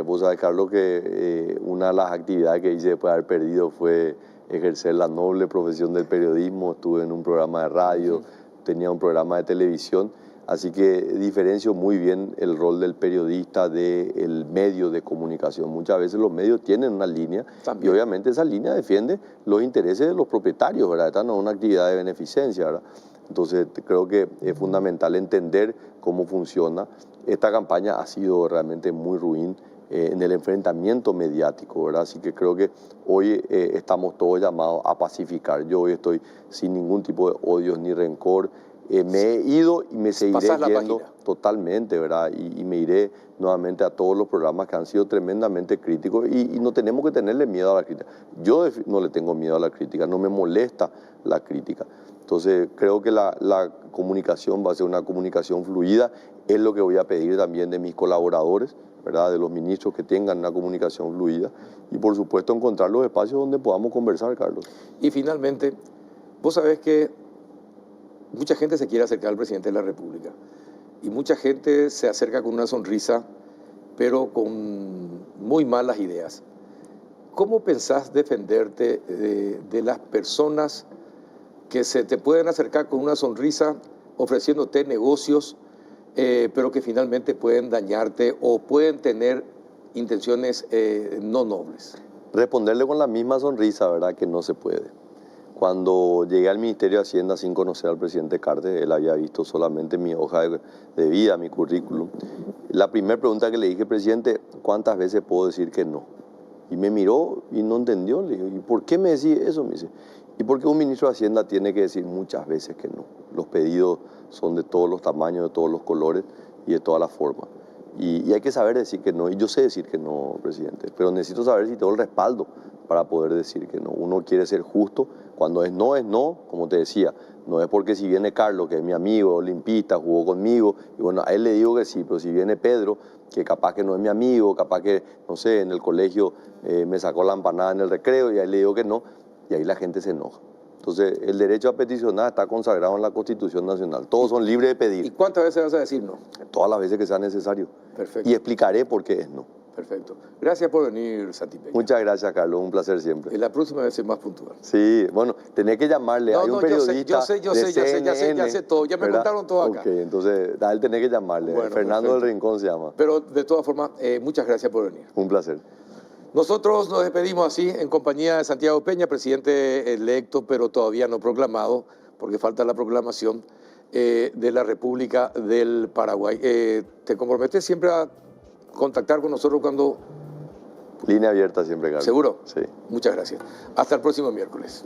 Vos sabés, Carlos, que una de las actividades que hice después de haber perdido fue ejercer la noble profesión del periodismo. Estuve en un programa de radio, tenía un programa de televisión, así que diferencio muy bien el rol del periodista del medio de comunicación. Muchas veces los medios tienen una línea y obviamente esa línea defiende los intereses de los propietarios, ¿verdad? Esta no es una actividad de beneficencia, ¿verdad? Entonces creo que es fundamental entender cómo funciona. Esta campaña ha sido realmente muy ruin en el enfrentamiento mediático, ¿verdad? Así que creo que hoy estamos todos llamados a pacificar. Yo hoy estoy sin ningún tipo de odios ni rencor. Me he ido y me seguiré yendo totalmente, ¿verdad? Y me iré nuevamente a todos los programas que han sido tremendamente críticos y no tenemos que tenerle miedo a la crítica. Yo no le tengo miedo a la crítica, no me molesta la crítica. Entonces creo que la comunicación va a ser una comunicación fluida, es lo que voy a pedir también de mis colaboradores, ¿verdad? De los ministros, que tengan una comunicación fluida y por supuesto encontrar los espacios donde podamos conversar, Carlos. Y finalmente, vos sabés que mucha gente se quiere acercar al presidente de la República y mucha gente se acerca con una sonrisa, pero con muy malas ideas. ¿Cómo pensás defenderte de las personas que se te pueden acercar con una sonrisa ofreciéndote negocios, pero que finalmente pueden dañarte o pueden tener intenciones no nobles? Responderle con la misma sonrisa, ¿verdad? Que no se puede. Cuando llegué al Ministerio de Hacienda sin conocer al presidente Cartes, él había visto solamente mi hoja de vida, mi currículum. La primera pregunta que le dije, presidente, ¿cuántas veces puedo decir que no? Y me miró y no entendió. Le dije, ¿y por qué me decís eso? Me dice, ¿y por qué un ministro de Hacienda tiene que decir muchas veces que no? Los pedidos son de todos los tamaños, de todos los colores y de todas las formas. Y hay que saber decir que no. Y yo sé decir que no, presidente, pero necesito saber si tengo el respaldo para poder decir que no. Uno quiere ser justo. Cuando es no, como te decía. No es porque si viene Carlos, que es mi amigo, olimpista, jugó conmigo, y bueno, a él le digo que sí, pero si viene Pedro, que capaz que no es mi amigo, capaz que, no sé, en el colegio me sacó la empanada en el recreo y a él le digo que no, y ahí la gente se enoja. Entonces, el derecho a peticionar está consagrado en la Constitución Nacional. Todos son libres de pedir. ¿Y cuántas veces vas a decir no? Todas las veces que sea necesario. Perfecto. Y explicaré por qué es no. Perfecto. Gracias por venir, Santi Peña. Muchas gracias, Carlos. Un placer siempre. Y la próxima vez es más puntual. Sí, bueno, tenés que llamarle. Hay un periodista yo sé todo. Ya me contaron todo acá. Ok, entonces a él tenés que llamarle. Bueno, Fernando perfecto. Del Rincón se llama. Pero de todas formas, muchas gracias por venir. Un placer. Nosotros nos despedimos así en compañía de Santiago Peña, presidente electo, pero todavía no proclamado, porque falta la proclamación de la República del Paraguay. ¿Te comprometes siempre a contactar con nosotros cuando...? Línea abierta siempre, Carlos. ¿Seguro? Sí. Muchas gracias. Hasta el próximo miércoles.